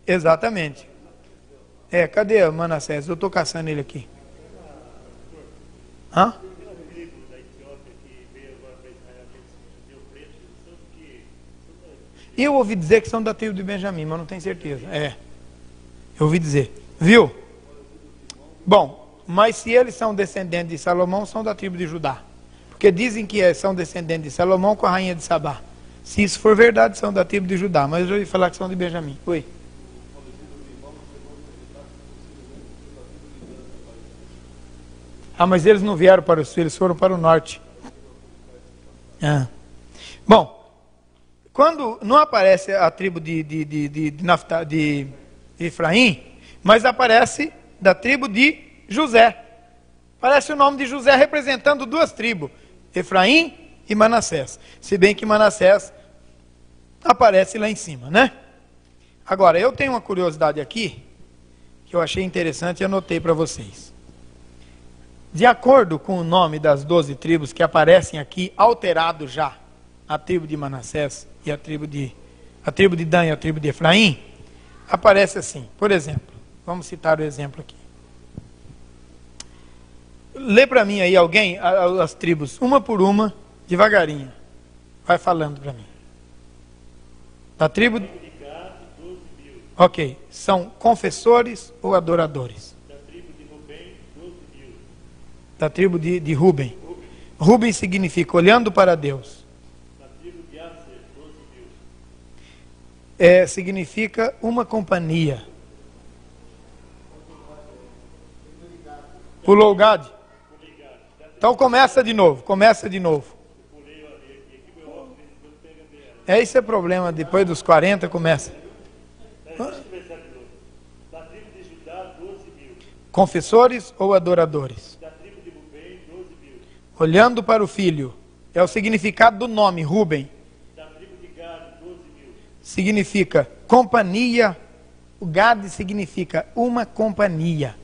Exatamente. Cadê Manassés? Eu estou caçando ele aqui. Eu ouvi dizer que são da tribo de Benjamim, mas não tenho certeza. Eu ouvi dizer. Viu? Bom, mas se eles são descendentes de Salomão, são da tribo de Judá. Porque dizem que são descendentes de Salomão com a rainha de Sabá. Se isso for verdade, são da tribo de Judá. Mas eu já ouvi falar que são de Benjamim. Oi. Mas eles não vieram para o sul, eles foram para o norte. Bom, quando não aparece a tribo de Efraim, mas aparece da tribo de José. Parece o nome de José representando duas tribos, Efraim e Manassés. Se bem que Manassés aparece lá em cima, né? Agora, eu tenho uma curiosidade aqui, que eu achei interessante e anotei para vocês. De acordo com o nome das 12 tribos que aparecem aqui, alterado já, a tribo de Manassés e a tribo de Dan e a tribo de Efraim, aparece assim, por exemplo, vamos citar o exemplo aqui. Lê para mim aí alguém, as tribos, uma por uma, devagarinho. Vai falando para mim. Da tribo... Ok, são confessores ou adoradores?
Da tribo de Rubem, 12.000.
Da tribo de Ruben. Ruben significa olhando para Deus.
Da tribo de Aser, 12.000.
Significa uma companhia. Pulou o Gad? Então começa de novo. Esse é o problema, depois dos 40 começa.
Da tribo de Judá, 12.000.
Confessores ou adoradores?
Da tribo de Rubem, 12.000.
Olhando para o filho. É o significado do nome, Ruben.
Da tribo de Gad, 12.000.
Significa companhia. O Gad significa uma companhia.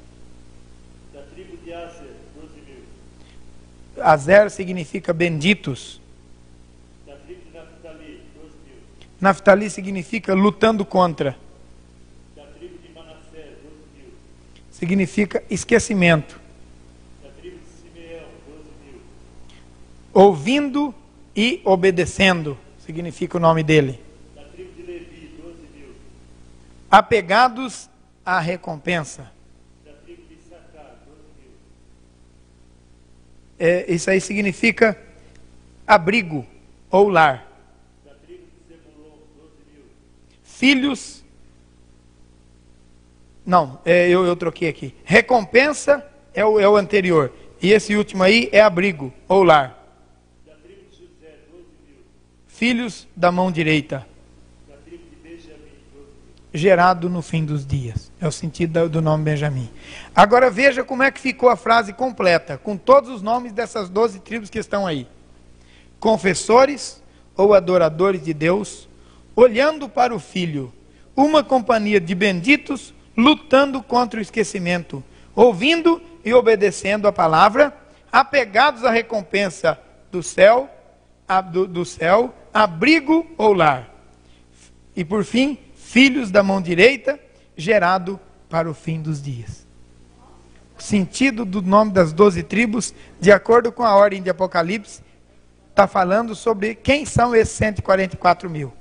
Da tribo de Aser, 12.000.
Azer significa benditos.
Da tribo de Naftali, 12.000.
Naftali significa lutando contra.
Da tribo de Manassés, 12.000.
Significa esquecimento.
Da tribo de Simeão, 12.000.
Ouvindo e obedecendo, significa o nome dele.
Da tribo de Levi, 12.000.
Apegados à recompensa.
Da tribo de Issacar, 12.000.
Isso aí significa abrigo ou lar.
Da tribo de Zebulon, 12.000.
Filhos. Não, eu troquei aqui. Recompensa é o anterior. E esse último aí é abrigo ou lar.
Da tribo de José, 12.000.
Filhos da mão direita.
Da tribo de Benjamim, 12.000.
Gerado no fim dos dias. É o sentido do nome Benjamim. Agora veja como é que ficou a frase completa, com todos os nomes dessas 12 tribos que estão aí. Confessores ou adoradores de Deus, olhando para o Filho, uma companhia de benditos, lutando contra o esquecimento, ouvindo e obedecendo a palavra, apegados à recompensa do céu, abrigo ou lar. E por fim, filhos da mão direita, gerado para o fim dos dias. O sentido do nome das 12 tribos, de acordo com a ordem de Apocalipse, está falando sobre quem são esses 144 mil.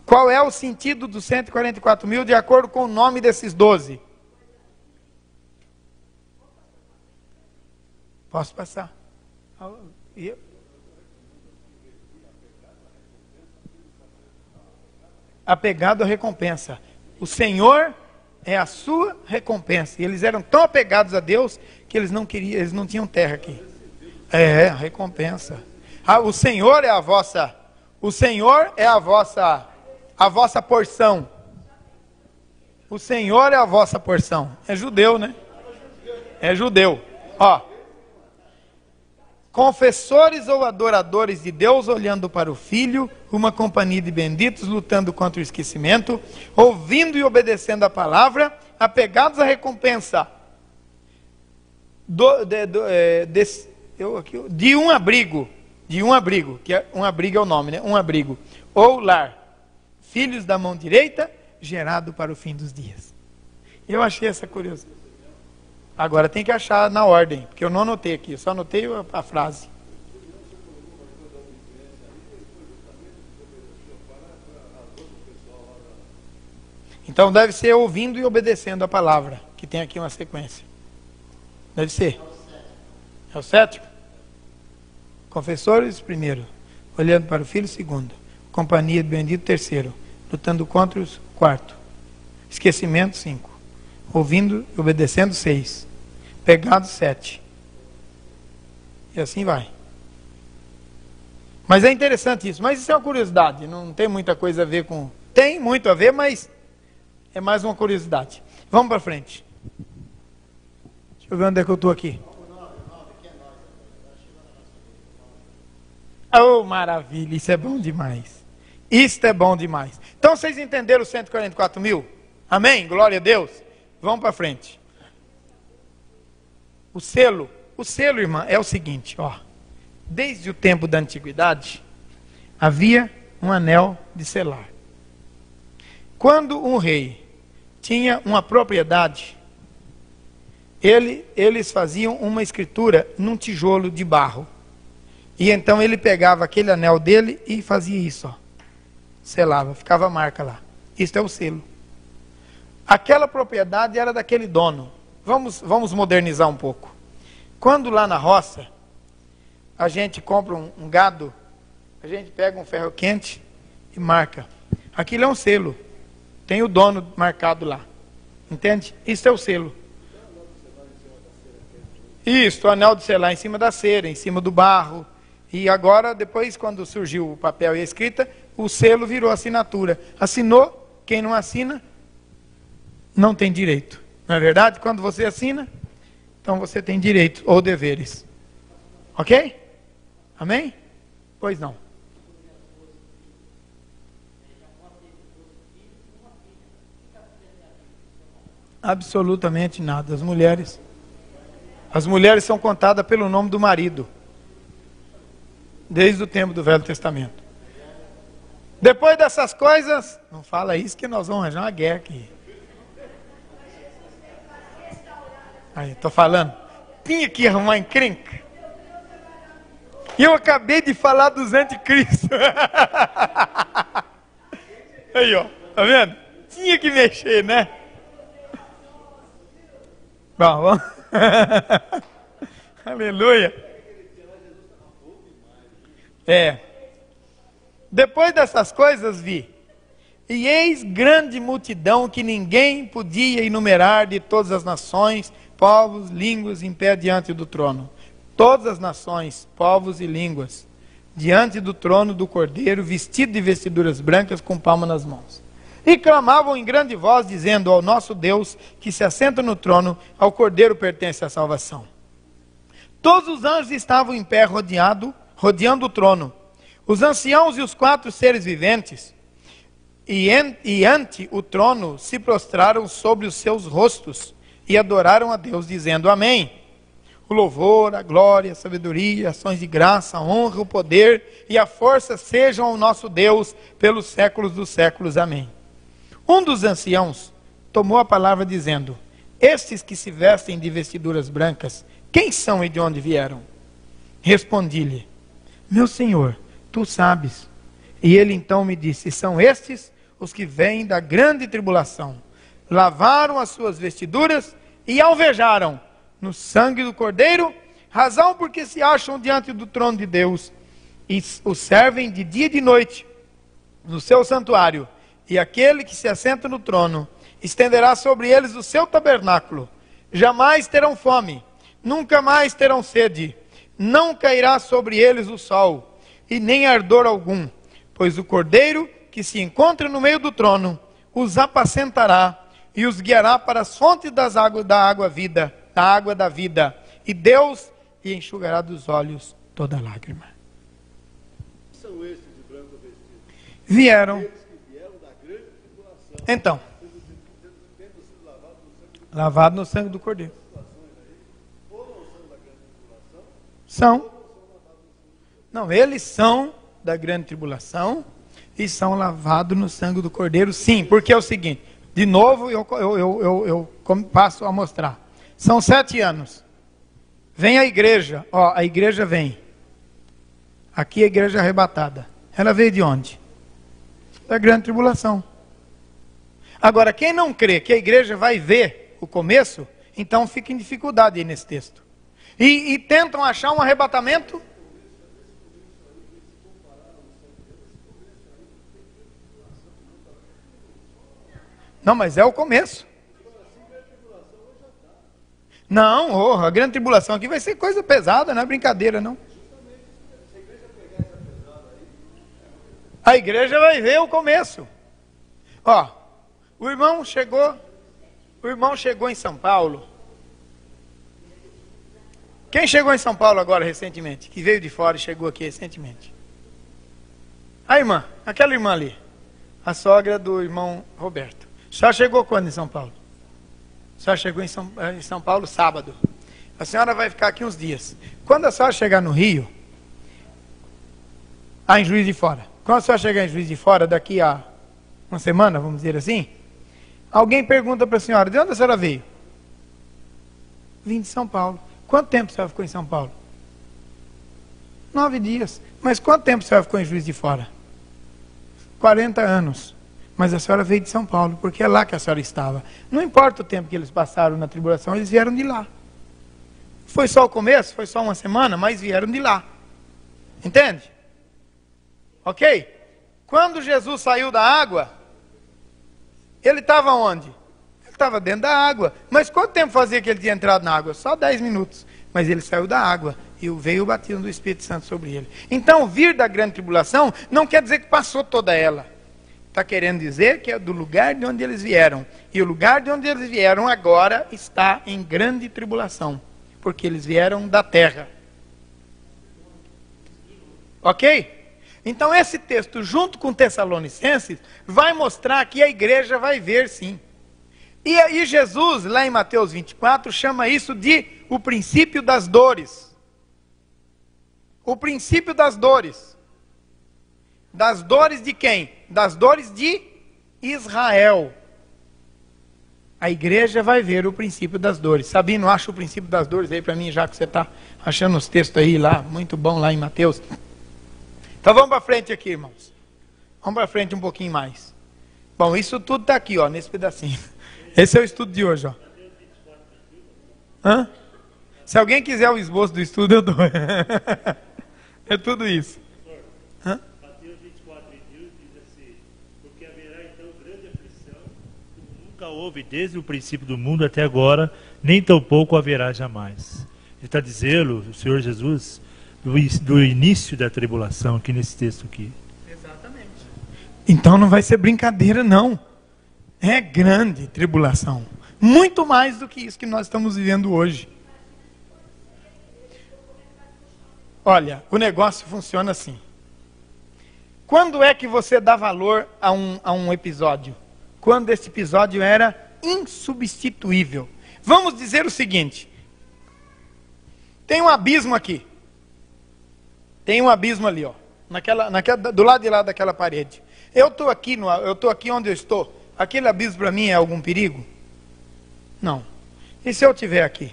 Qual é o sentido dos 144 mil de acordo com o nome desses 12? Posso passar? Apegado à recompensa. O Senhor é a sua recompensa. E eles eram tão apegados a Deus que eles não queriam, eles não tinham terra aqui. É, a recompensa. O Senhor é a vossa, o Senhor é a vossa porção. O Senhor é a vossa porção. É judeu, né? É judeu. Ó. Confessores ou adoradores de Deus, olhando para o Filho, uma companhia de benditos, lutando contra o esquecimento, ouvindo e obedecendo a palavra, apegados à recompensa de um abrigo, que é, um abrigo é o nome, né? Um abrigo, ou lar, filhos da mão direita, gerado para o fim dos dias. Eu achei essa curiosidade. Agora tem que achar na ordem, porque eu não anotei aqui, eu só anotei a frase. Então deve ser ouvindo e obedecendo a palavra, que tem aqui uma sequência. Deve ser. É o sétimo? Confessores, primeiro. Olhando para o Filho, segundo. Companhia de bendito, terceiro. Lutando contra os, quarto. Esquecimento, 5. Ouvindo e obedecendo, 6. Pegado, 7. E assim vai. Mas é interessante isso. Mas isso é uma curiosidade. Não tem muita coisa a ver com... Tem muito a ver, mas é mais uma curiosidade. Vamos para frente. Deixa eu ver onde é que eu estou aqui. Oh, maravilha. Isso é bom demais. Isso é bom demais. Então vocês entenderam os 144 mil? Amém? Glória a Deus. Vamos para frente. O selo, irmã, é o seguinte, ó. Desde o tempo da antiguidade, havia um anel de selar. Quando um rei tinha uma propriedade, eles faziam uma escritura num tijolo de barro. E então ele pegava aquele anel dele e fazia isso, ó. Selava, ficava a marca lá. Isso é o selo. Aquela propriedade era daquele dono. Vamos modernizar um pouco. Quando lá na roça, a gente compra um gado, a gente pega um ferro quente e marca. Aquilo é um selo. Tem o dono marcado lá. Entende? Isso é o selo. Isso, o anel de selar em cima da cera, em cima do barro. E agora, depois, quando surgiu o papel e a escrita, o selo virou assinatura. Assinou, quem não assina, não tem direito. Não é verdade? Quando você assina, então você tem direito ou deveres. Ok? Amém? Pois não. Absolutamente nada. As mulheres são contadas pelo nome do marido. Desde o tempo do Velho Testamento. Depois dessas coisas, não fala isso que nós vamos arranjar uma guerra aqui. Aí, estou falando. Tinha que arrumar encrenca. E eu acabei de falar dos anticristos. Aí, ó. Tá vendo? Tinha que mexer, né? Bom, vamos. Aleluia. Depois dessas coisas vi. E eis grande multidão que ninguém podia enumerar, de todas as nações, povos, línguas, em pé diante do trono. Todas as nações, povos e línguas, diante do trono do Cordeiro, vestido de vestiduras brancas, com palma nas mãos. E clamavam em grande voz, dizendo: ao nosso Deus, que se assenta no trono, ao Cordeiro pertence a salvação. Todos os anjos estavam em pé rodeando o trono. Os anciãos e os 4 seres viventes, e ante o trono se prostraram sobre os seus rostos, e adoraram a Deus, dizendo: amém. O louvor, a glória, a sabedoria, ações de graça, a honra, o poder e a força sejam ao nosso Deus pelos séculos dos séculos. Amém. Um dos anciãos tomou a palavra dizendo: estes que se vestem de vestiduras brancas, quem são e de onde vieram? Respondi-lhe: meu senhor, tu sabes. E ele então me disse: são estes os que vêm da grande tribulação. Lavaram as suas vestiduras e alvejaram no sangue do Cordeiro, razão porque se acham diante do trono de Deus e o servem de dia e de noite no seu santuário. E aquele que se assenta no trono estenderá sobre eles o seu tabernáculo. Jamais terão fome, nunca mais terão sede. Não cairá sobre eles o sol, e nem ardor algum, pois o Cordeiro que se encontra no meio do trono os apacentará e os guiará para as fontes das águas da água da vida, e Deus lhe enxugará dos olhos toda lágrima.
São estes de branco vestido.
Vieram.
Eles que vieram da grande tribulação.
Então,
Tendo sido lavados no sangue do
lavado no sangue do Cordeiro.
foram ou são da grande tribulação?
São. Não, eles são da grande tribulação e são lavados no sangue do Cordeiro, sim, porque é o seguinte, de novo eu passo a mostrar. São 7 anos. Vem a igreja, ó, a igreja vem. Aqui a igreja arrebatada. Ela veio de onde? Da grande tribulação. Agora, quem não crê que a igreja vai ver o começo, então fica em dificuldade aí nesse texto. E tentam achar um arrebatamento. Não, mas é o começo. Não, a grande tribulação aqui vai ser coisa pesada, não é brincadeira, não. A igreja vai ver o começo. Ó, o irmão chegou em São Paulo. Quem chegou em São Paulo agora recentemente? Que veio de fora e chegou aqui recentemente? A irmã, aquela irmã ali. A sogra do irmão Roberto. A senhora chegou quando em São Paulo? A senhora chegou em São Paulo sábado. A senhora vai ficar aqui uns dias. Quando a senhora chegar no Rio, em Juiz de Fora. Quando a senhora chegar em Juiz de Fora, daqui a uma semana, vamos dizer assim, alguém pergunta para a senhora: de onde a senhora veio? Vim de São Paulo. Quanto tempo a senhora ficou em São Paulo? 9 dias. Mas quanto tempo a senhora ficou em Juiz de Fora? 40 anos. Mas a senhora veio de São Paulo, porque é lá que a senhora estava. Não importa o tempo que eles passaram na tribulação, eles vieram de lá. Foi só o começo, foi só uma semana, mas vieram de lá. Entende? Ok? Quando Jesus saiu da água, ele estava onde? Ele estava dentro da água. Mas quanto tempo fazia que ele tinha entrado na água? Só 10 minutos. Mas ele saiu da água e veio o batismo do Espírito Santo sobre ele. Então, vir da grande tribulação não quer dizer que passou toda ela. Está querendo dizer que é do lugar de onde eles vieram. E o lugar de onde eles vieram agora está em grande tribulação. Porque eles vieram da terra. Ok? Então esse texto, junto com Tessalonicenses, vai mostrar que a igreja vai ver sim. E Jesus, lá em Mateus 24, chama isso de o princípio das dores. O princípio das dores. Das dores de quem? Das dores de Israel. A igreja vai ver o princípio das dores. Sabino, acha o princípio das dores aí para mim, já que você está achando os textos aí lá, muito bom lá em Mateus. Então vamos para frente aqui, irmãos. Vamos para frente um pouquinho mais. Bom, isso tudo está aqui, ó, nesse pedacinho. Esse é o estudo de hoje, ó. Hã? Se alguém quiser o esboço do estudo, eu dou. É tudo isso. Hã?
Mateus 24 diz assim: porque haverá então grande aflição, como nunca houve desde o princípio do mundo até agora, nem tampouco haverá jamais. Ele está dizendo, o Senhor Jesus, do início da tribulação, aqui nesse texto aqui.
Exatamente. Então não vai ser brincadeira, não. É grande tribulação. Muito mais do que isso que nós estamos vivendo hoje. Olha, o negócio funciona assim. Quando é que você dá valor a um episódio? Quando esse episódio era insubstituível. Vamos dizer o seguinte. Tem um abismo aqui. Tem um abismo ali, ó. Do lado de lá daquela parede. Eu estou aqui onde eu estou. Aquele abismo para mim é algum perigo? Não. E se eu estiver aqui?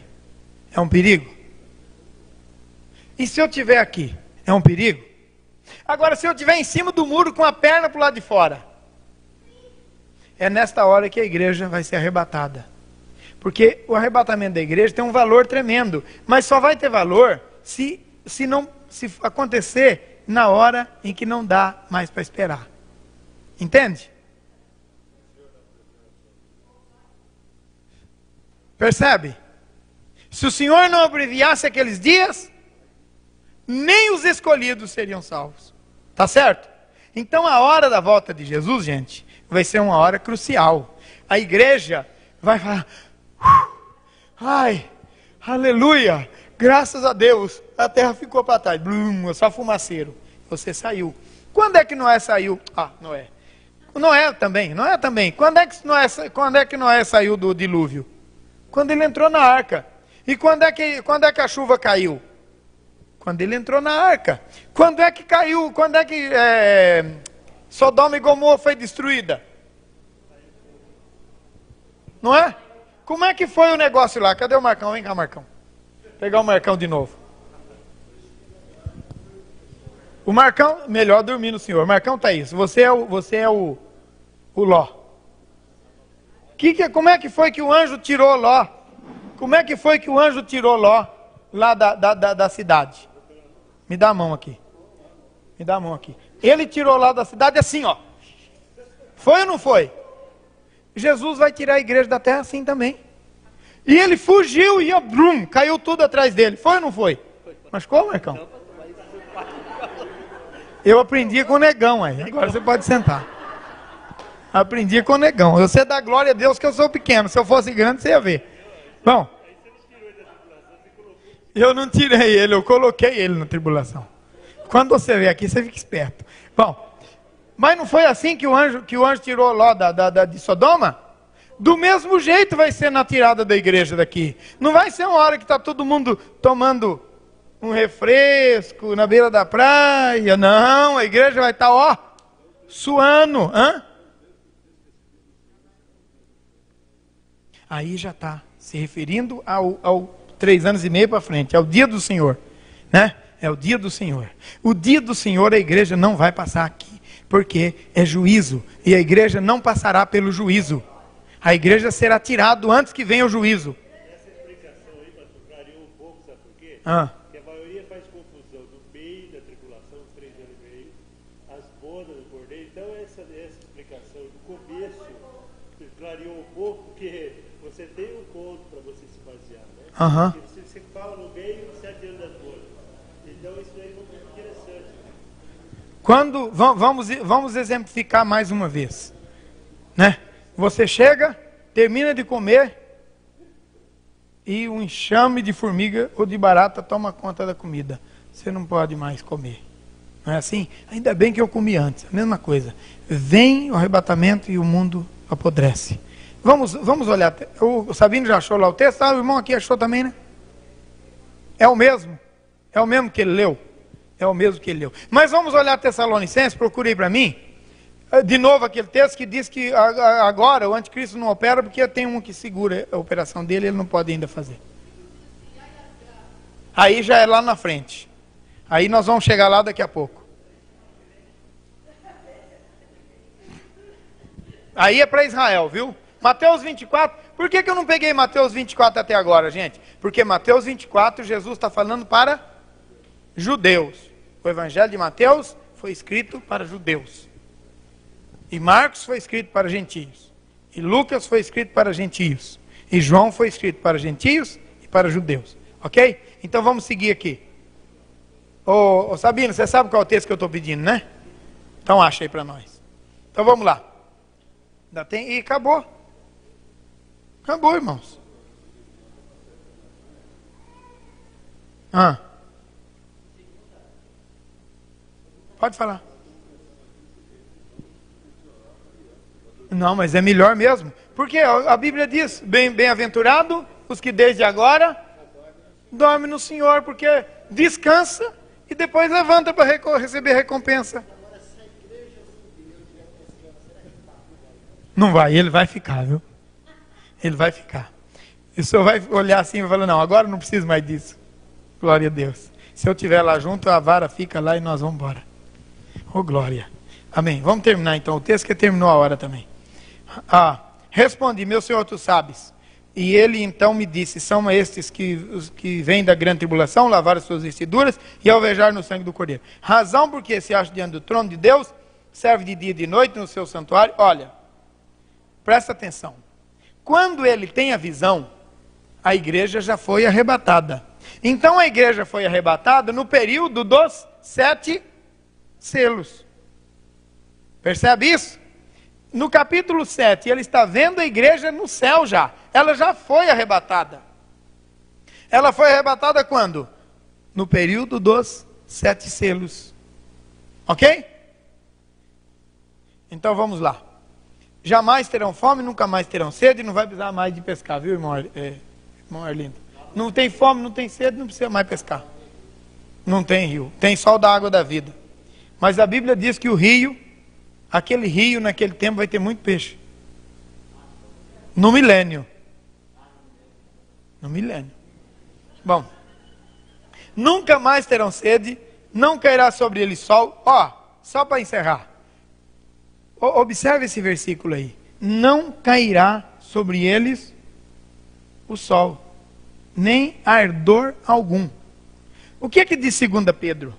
É um perigo? E se eu estiver aqui? É um perigo? Agora, se eu estiver em cima do muro com a perna para o lado de fora, é nesta hora que a igreja vai ser arrebatada. Porque o arrebatamento da igreja tem um valor tremendo, mas só vai ter valor se acontecer na hora em que não dá mais para esperar. Entende? Percebe? Se o Senhor não abreviasse aqueles dias, nem os escolhidos seriam salvos. Tá certo? Então a hora da volta de Jesus, gente, vai ser uma hora crucial. A igreja vai falar: ai, aleluia, graças a Deus, a terra ficou para trás. Blum, só fumaceiro. Você saiu. Quando é que Noé saiu? Noé. Noé também. Quando é que Noé saiu do dilúvio? Quando ele entrou na arca. E quando é que a chuva caiu? Quando ele entrou na arca. Quando é que caiu? Quando é que Sodoma e Gomorra foi destruída? Não é? Como é que foi o negócio lá? Cadê o Marcão? Vem cá, Marcão. Vou pegar o Marcão de novo. O Marcão, melhor dormir no Senhor. Marcão tá isso. Você é o Ló. Como é que foi que o anjo tirou Ló? Como é que foi que o anjo tirou Ló lá da cidade? Me dá a mão aqui. Me dá a mão aqui. Ele tirou lá da cidade assim, ó. Foi ou não foi? Jesus vai tirar a igreja da terra assim também. E ele fugiu e brum, caiu tudo atrás dele. Foi ou não foi? Mas como, Marcão? Eu aprendi com o negão aí. Agora você pode sentar. Aprendi com o negão. Você dá glória a Deus que eu sou pequeno. Se eu fosse grande, você ia ver. Bom, eu não tirei ele, eu coloquei ele na tribulação. Quando você vê aqui, você fica esperto. Bom, mas não foi assim que o anjo tirou Ló de Sodoma? Do mesmo jeito vai ser na tirada da igreja daqui. Não vai ser uma hora que está todo mundo tomando um refresco na beira da praia. Não, a igreja vai estar, suando. Aí já está se referindo ao 3 anos e meio para frente. É o dia do Senhor, né? É o dia do Senhor. O dia do Senhor a igreja não vai passar aqui, porque é juízo. E a igreja não passará pelo juízo. A igreja será tirada antes que venha o juízo.
Essa explicação aí, pastor, clareou um pouco, sabe por quê? Porque a maioria faz confusão no meio da tribulação, os 3 anos e meio, as bodas do cordeiro. Então essa explicação do começo clareou um pouco, porque você tem um ponto para você se basear, né? E você fala no meio, 7 anos das bodas. Então isso aí é muito interessante.
Vamos exemplificar mais uma vez, né? Você chega, termina de comer e um enxame de formiga ou de barata toma conta da comida. Você não pode mais comer. Não é assim? Ainda bem que eu comi antes. A mesma coisa. Vem o arrebatamento e o mundo apodrece. Vamos olhar. O Sabino já achou lá o texto. O irmão aqui achou também, né? É o mesmo. É o mesmo que ele leu. É o mesmo que ele leu. Mas vamos olhar Tessalonicenses. Procurei para mim. De novo aquele texto que diz que agora o anticristo não opera porque tem um que segura a operação dele, ele não pode ainda fazer. Aí já é lá na frente. Aí nós vamos chegar lá daqui a pouco. Aí é para Israel, viu? Mateus 24. Por que eu não peguei Mateus 24 até agora, gente? Porque Mateus 24, Jesus está falando para judeus. O evangelho de Mateus foi escrito para judeus. E Marcos foi escrito para gentios. E Lucas foi escrito para gentios. E João foi escrito para gentios e para judeus. Ok? Então vamos seguir aqui. Ô Sabino, você sabe qual é o texto que eu estou pedindo, né? Então acha aí para nós. Então vamos lá. Ainda tem. E acabou. Acabou, irmãos. Pode falar. Não, mas é melhor mesmo. Porque a Bíblia diz, bem-aventurado os que desde agora dormem no Senhor, porque descansa e depois levanta para receber recompensa. Não vai, ele vai ficar, viu? Ele vai ficar. E o senhor vai olhar assim e vai falar, não, agora não preciso mais disso. Glória a Deus. Se eu estiver lá junto, a vara fica lá e nós vamos embora. Oh, glória. Amém. Vamos terminar então o texto, que terminou a hora também. Respondi, meu Senhor, tu sabes. E ele então me disse, são estes os que vêm da grande tribulação, lavar as suas vestiduras e alvejar no sangue do Cordeiro. Razão porque se acha diante do trono de Deus, serve de dia e de noite no seu santuário. Olha, presta atenção. Quando ele tem a visão, a igreja já foi arrebatada. Então a igreja foi arrebatada no período dos 7 selos. Percebe isso? No capítulo 7, ele está vendo a igreja no céu já. Ela já foi arrebatada. Ela foi arrebatada quando? No período dos 7 selos. Ok? Então vamos lá. Jamais terão fome, nunca mais terão sede, não vai precisar mais de pescar, viu, irmão Arlindo? Não tem fome, não tem sede, não precisa mais pescar. Não tem rio, tem só da água da vida. Mas a Bíblia diz que o rio, aquele rio naquele tempo vai ter muito peixe. No milênio. No milênio. Bom, nunca mais terão sede, não cairá sobre eles sol. Só para encerrar. Observe esse versículo aí. Não cairá sobre eles o sol, nem ardor algum. O que é que diz 2 Pedro?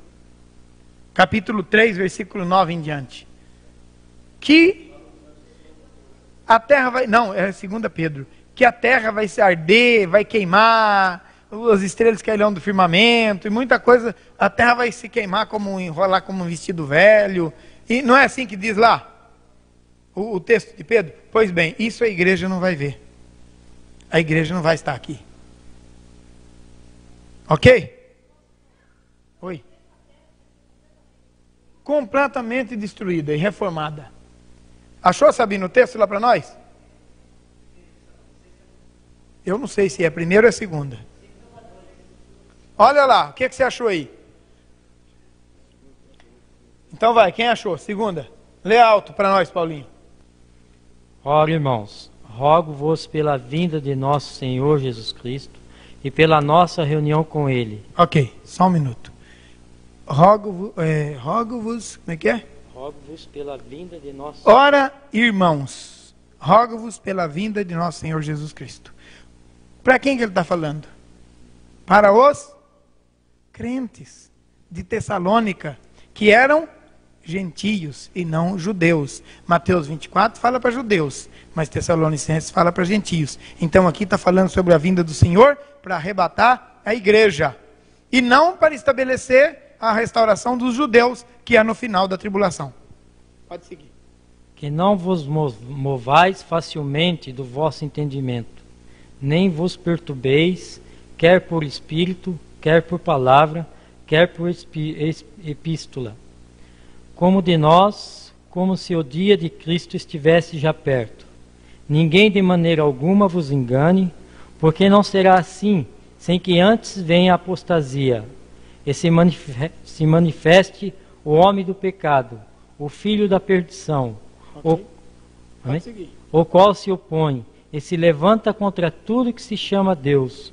Capítulo 3, versículo 9 em diante. Que a terra vai... Não, é 2 Pedro. Que a terra vai se arder, vai queimar, as estrelas cairão do firmamento, e muita coisa, a terra vai se queimar, enrolar como um vestido velho. E não é assim que diz lá? O texto de Pedro? Pois bem, isso a igreja não vai ver. A igreja não vai estar aqui. Ok? Oi. Completamente destruída e reformada. Achou, Sabino, o texto lá para nós? Eu não sei se é a primeira ou a segunda. Olha lá, o que você achou aí? Então vai, quem achou? Segunda. Lê alto para nós, Paulinho.
Ora, irmãos, rogo-vos pela vinda de nosso Senhor Jesus Cristo e pela nossa reunião com Ele.
Ok, só um minuto. Rogo-vos, como é que é?
Rogo-vos pela vinda de nosso...
Ora, irmãos, rogo-vos pela vinda de nosso Senhor Jesus Cristo. Para quem que ele está falando? Para os crentes de Tessalônica, que eram gentios e não judeus. Mateus 24 fala para judeus, mas Tessalonicenses fala para gentios. Então aqui está falando sobre a vinda do Senhor para arrebatar a igreja. E não para estabelecer a restauração dos judeus, que é no final da tribulação. Pode seguir.
Que não vos movais facilmente do vosso entendimento, nem vos perturbeis, quer por espírito, quer por palavra, quer por epístola, como de nós, como se o dia de Cristo estivesse já perto. Ninguém de maneira alguma vos engane, porque não será assim, sem que antes venha a apostasia, e se manifeste o homem do pecado, o filho da perdição, o qual se opõe e se levanta contra tudo que se chama Deus,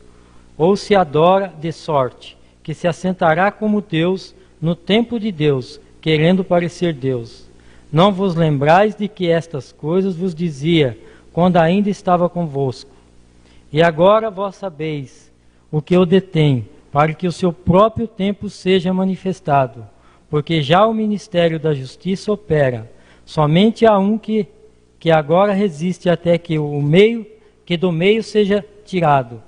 ou se adora de sorte, que se assentará como Deus no templo de Deus, querendo parecer Deus. Não vos lembrais de que estas coisas vos dizia, quando ainda estava convosco. E agora vós sabeis o que eu detém, para que o seu próprio tempo seja manifestado, porque já o ministério da justiça opera. Somente há um que agora resiste até que do meio seja tirado.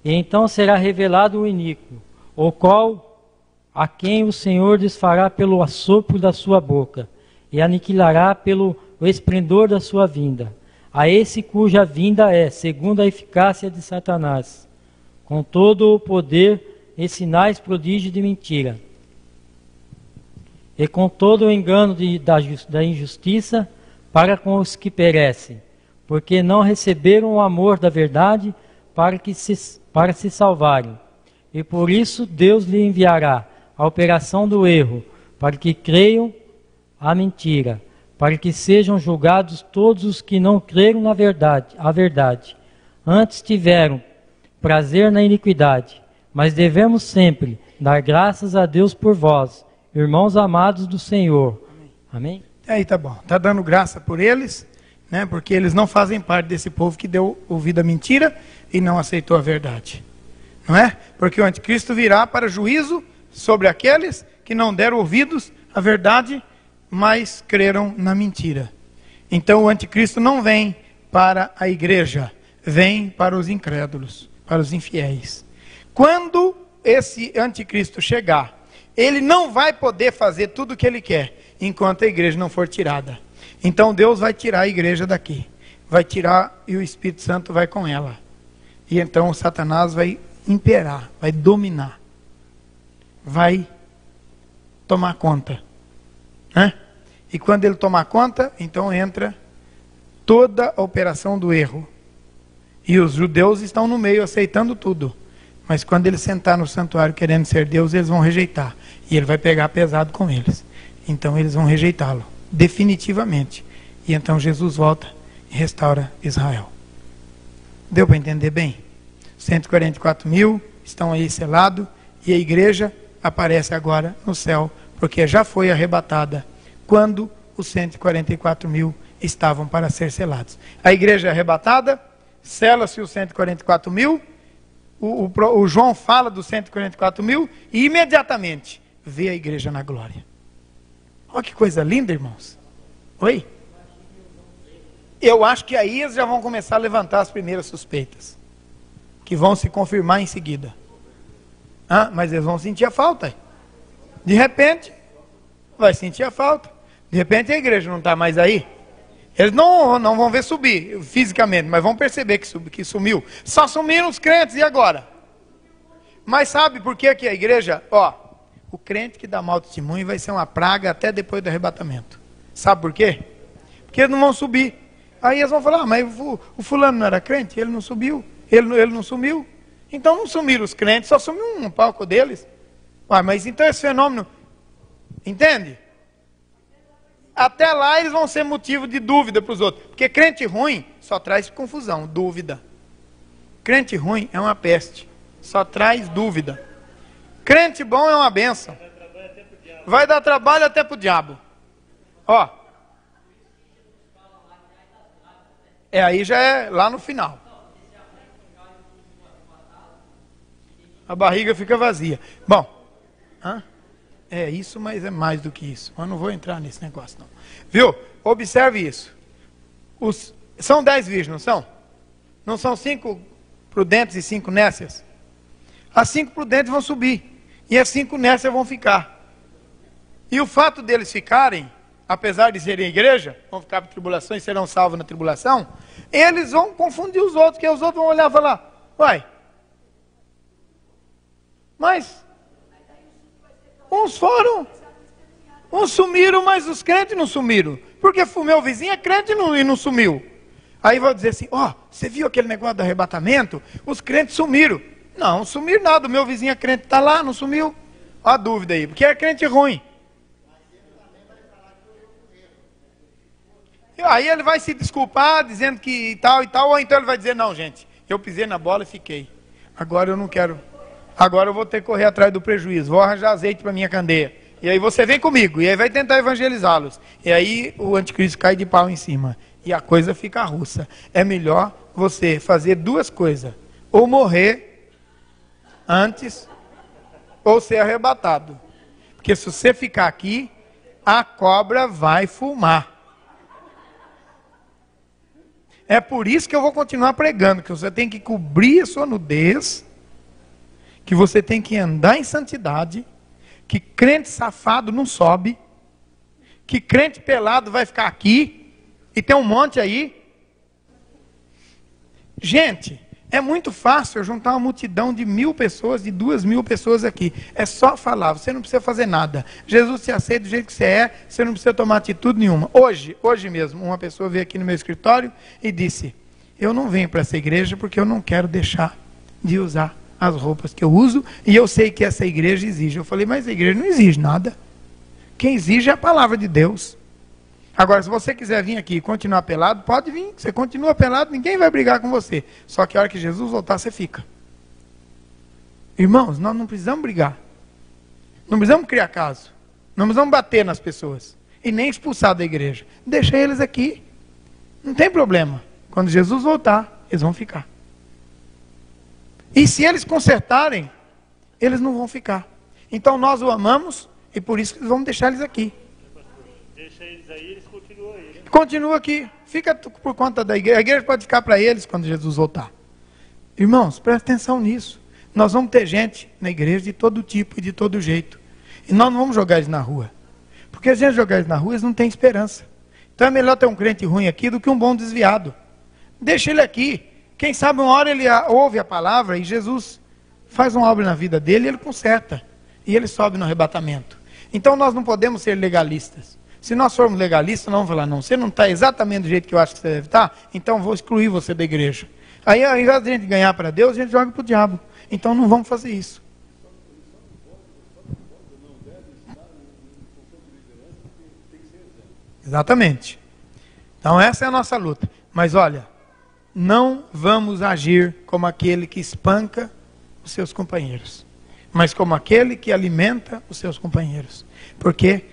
E então será revelado o iníquo, o qual a quem o Senhor desfará pelo assopro da sua boca, e aniquilará pelo esplendor da sua vinda. A esse cuja vinda é, segundo a eficácia de Satanás, com todo o poder e sinais prodígio de mentira, e com todo o engano da injustiça para com os que perecem, porque não receberam o amor da verdade para se salvarem. E por isso Deus lhe enviará a operação do erro, para que creiam a mentira, para que sejam julgados todos os que não creram a verdade, antes tiveram prazer na iniquidade. Mas devemos sempre dar graças a Deus por vós, irmãos amados do Senhor. Amém?
Aí tá bom. Tá dando graça por eles, né? Porque eles não fazem parte desse povo que deu ouvido à mentira e não aceitou a verdade. Não é? Porque o anticristo virá para juízo sobre aqueles que não deram ouvidos à verdade, mas creram na mentira. Então o anticristo não vem para a igreja, vem para os incrédulos, para os infiéis. Quando esse anticristo chegar, ele não vai poder fazer tudo o que ele quer, enquanto a igreja não for tirada. Então Deus vai tirar a igreja daqui, vai tirar e o Espírito Santo vai com ela. E então o Satanás vai imperar, vai dominar, vai tomar conta, né? E quando ele tomar conta, então entra toda a operação do erro. E os judeus estão no meio aceitando tudo. Mas quando ele sentar no santuário querendo ser Deus, eles vão rejeitar. E ele vai pegar pesado com eles. Então eles vão rejeitá-lo, definitivamente. E então Jesus volta e restaura Israel. Deu para entender bem? 144 mil estão aí selados. E a igreja aparece agora no céu, porque já foi arrebatada quando os 144 mil estavam para ser selados. A igreja é arrebatada, sela-se os 144 mil, o João fala dos 144 mil e imediatamente vê a igreja na glória. Olha que coisa linda, irmãos. Oi? Eu acho que aí eles já vão começar a levantar as primeiras suspeitas, que vão se confirmar em seguida. Mas eles vão sentir a falta. De repente, vai sentir a falta. De repente a igreja não está mais aí. Eles não vão ver subir fisicamente, mas vão perceber que sumiu. Só sumiram os crentes, e agora? Mas sabe por que a igreja... o crente que dá mau testemunho vai ser uma praga até depois do arrebatamento. Sabe por quê? Porque eles não vão subir. Aí eles vão falar, mas o fulano não era crente? Ele não subiu? Ele não sumiu? Então não sumiram os crentes, só sumiu um palco deles. Mas então esse fenômeno... Entende? Até lá eles vão ser motivo de dúvida para os outros. Porque crente ruim só traz confusão, dúvida. Crente ruim é uma peste, só traz dúvida. Crente bom é uma bênção. Vai dar trabalho até para o diabo. Aí já é lá no final. A barriga fica vazia. Bom, é isso, mas é mais do que isso. Eu não vou entrar nesse negócio, não. Viu? Observe isso. São 10 virgens, não são? Não são 5 prudentes e 5 nécias? As 5 prudentes vão subir. E as 5 nécias vão ficar. E o fato deles ficarem, apesar de serem igreja, vão ficar para tribulação e serão salvos na tribulação, eles vão confundir os outros, que os outros vão olhar e falar, mas uns foram, uns sumiram, mas os crentes não sumiram. Porque o meu vizinho é crente e não sumiu. Aí vou dizer assim, você viu aquele negócio do arrebatamento? Os crentes sumiram. Não sumiram nada, o meu vizinho é crente, está lá, não sumiu. Olha a dúvida aí, porque é crente ruim. Aí ele vai se desculpar, dizendo que tal e tal, ou então ele vai dizer, não gente, eu pisei na bola e fiquei. Agora eu não quero... Agora eu vou ter que correr atrás do prejuízo, vou arranjar azeite para minha candeia. E aí você vem comigo, e aí vai tentar evangelizá-los. E aí o anticristo cai de pau em cima. E a coisa fica russa. É melhor você fazer 2 coisas. Ou morrer antes, ou ser arrebatado. Porque se você ficar aqui, a cobra vai fumar. É por isso que eu vou continuar pregando, que você tem que cobrir a sua nudez, que você tem que andar em santidade, que crente safado não sobe, que crente pelado vai ficar aqui, e tem um monte aí. Gente, é muito fácil eu juntar uma multidão de 1.000 pessoas, de 2.000 pessoas aqui. É só falar, você não precisa fazer nada. Jesus te aceita do jeito que você é, você não precisa tomar atitude nenhuma. Hoje mesmo, uma pessoa veio aqui no meu escritório e disse, eu não venho para essa igreja porque eu não quero deixar de usar as roupas que eu uso, e eu sei que essa igreja exige. Eu falei, mas a igreja não exige nada. Quem exige é a palavra de Deus. Agora, se você quiser vir aqui e continuar pelado, pode vir. Você continua pelado, ninguém vai brigar com você. Só que a hora que Jesus voltar, você fica. Irmãos, nós não precisamos brigar. Não precisamos criar caso. Não precisamos bater nas pessoas. E nem expulsar da igreja. Deixa eles aqui. Não tem problema. Quando Jesus voltar, eles vão ficar. E se eles consertarem, eles não vão ficar. Então nós o amamos e por isso vamos deixar eles aqui.
Deixa eles aí, eles continuam aí, né?
Continua aqui. Fica por conta da igreja. A igreja pode ficar para eles quando Jesus voltar. Irmãos, presta atenção nisso. Nós vamos ter gente na igreja de todo tipo e de todo jeito. E nós não vamos jogar eles na rua. Porque a gente jogar eles na rua, eles não têm esperança. Então é melhor ter um crente ruim aqui do que um bom desviado. Deixa ele aqui. Quem sabe uma hora ele ouve a palavra e Jesus faz uma obra na vida dele e ele conserta. E ele sobe no arrebatamento. Então nós não podemos ser legalistas. Se nós formos legalistas, nós vamos falar, não, você não está exatamente do jeito que eu acho que você deve estar, então vou excluir você da igreja. Aí ao invés de a gente ganhar para Deus, a gente joga para o diabo. Então não vamos fazer isso. Exatamente. Então essa é a nossa luta. Mas olha, não vamos agir como aquele que espanca os seus companheiros, mas como aquele que alimenta os seus companheiros. Porque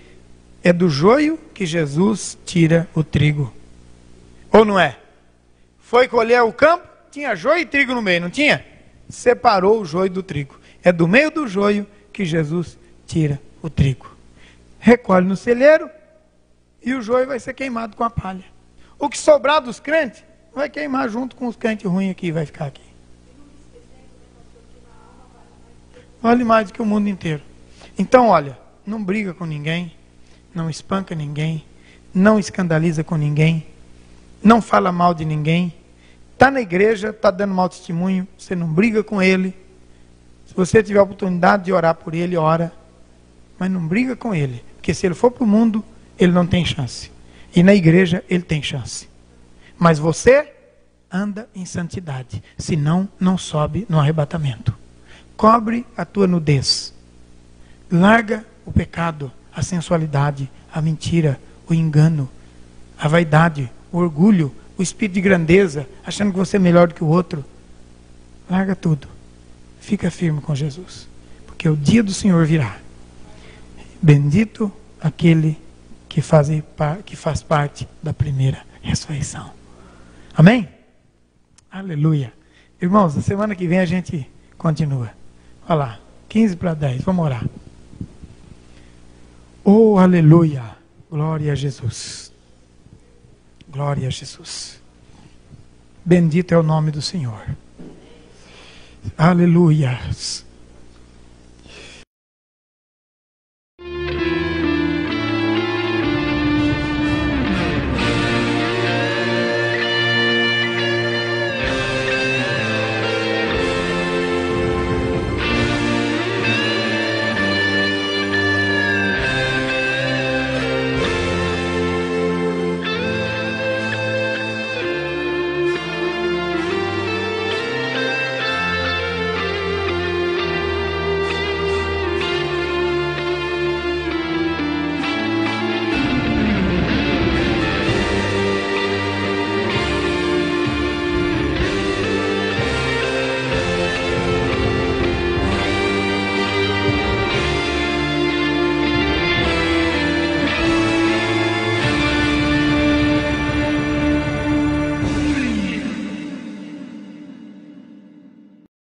é do joio que Jesus tira o trigo. Ou não é? Foi colher o campo, tinha joio e trigo no meio, não tinha? Separou o joio do trigo. É do meio do joio que Jesus tira o trigo. Recolhe no celeiro e o joio vai ser queimado com a palha. O que sobrar dos crentes vai queimar junto com os crentes ruins aqui, vai ficar aqui. Vale mais do que o mundo inteiro. Então, olha, não briga com ninguém, não espanca ninguém, não escandaliza com ninguém, não fala mal de ninguém. Está na igreja, está dando mau testemunho, você não briga com ele. Se você tiver a oportunidade de orar por ele, ora. Mas não briga com ele, porque se ele for para o mundo, ele não tem chance. E na igreja, ele tem chance. Mas você anda em santidade, senão não sobe no arrebatamento. Cobre a tua nudez. Larga o pecado, a sensualidade, a mentira, o engano, a vaidade, o orgulho, o espírito de grandeza, achando que você é melhor do que o outro. Larga tudo. Fica firme com Jesus. Porque o dia do Senhor virá. Bendito aquele que faz parte da primeira ressurreição. Amém? Aleluia. Irmãos, na semana que vem a gente continua. Olha lá, 9:50, vamos orar. Oh, aleluia. Glória a Jesus. Glória a Jesus. Bendito é o nome do Senhor. Aleluia.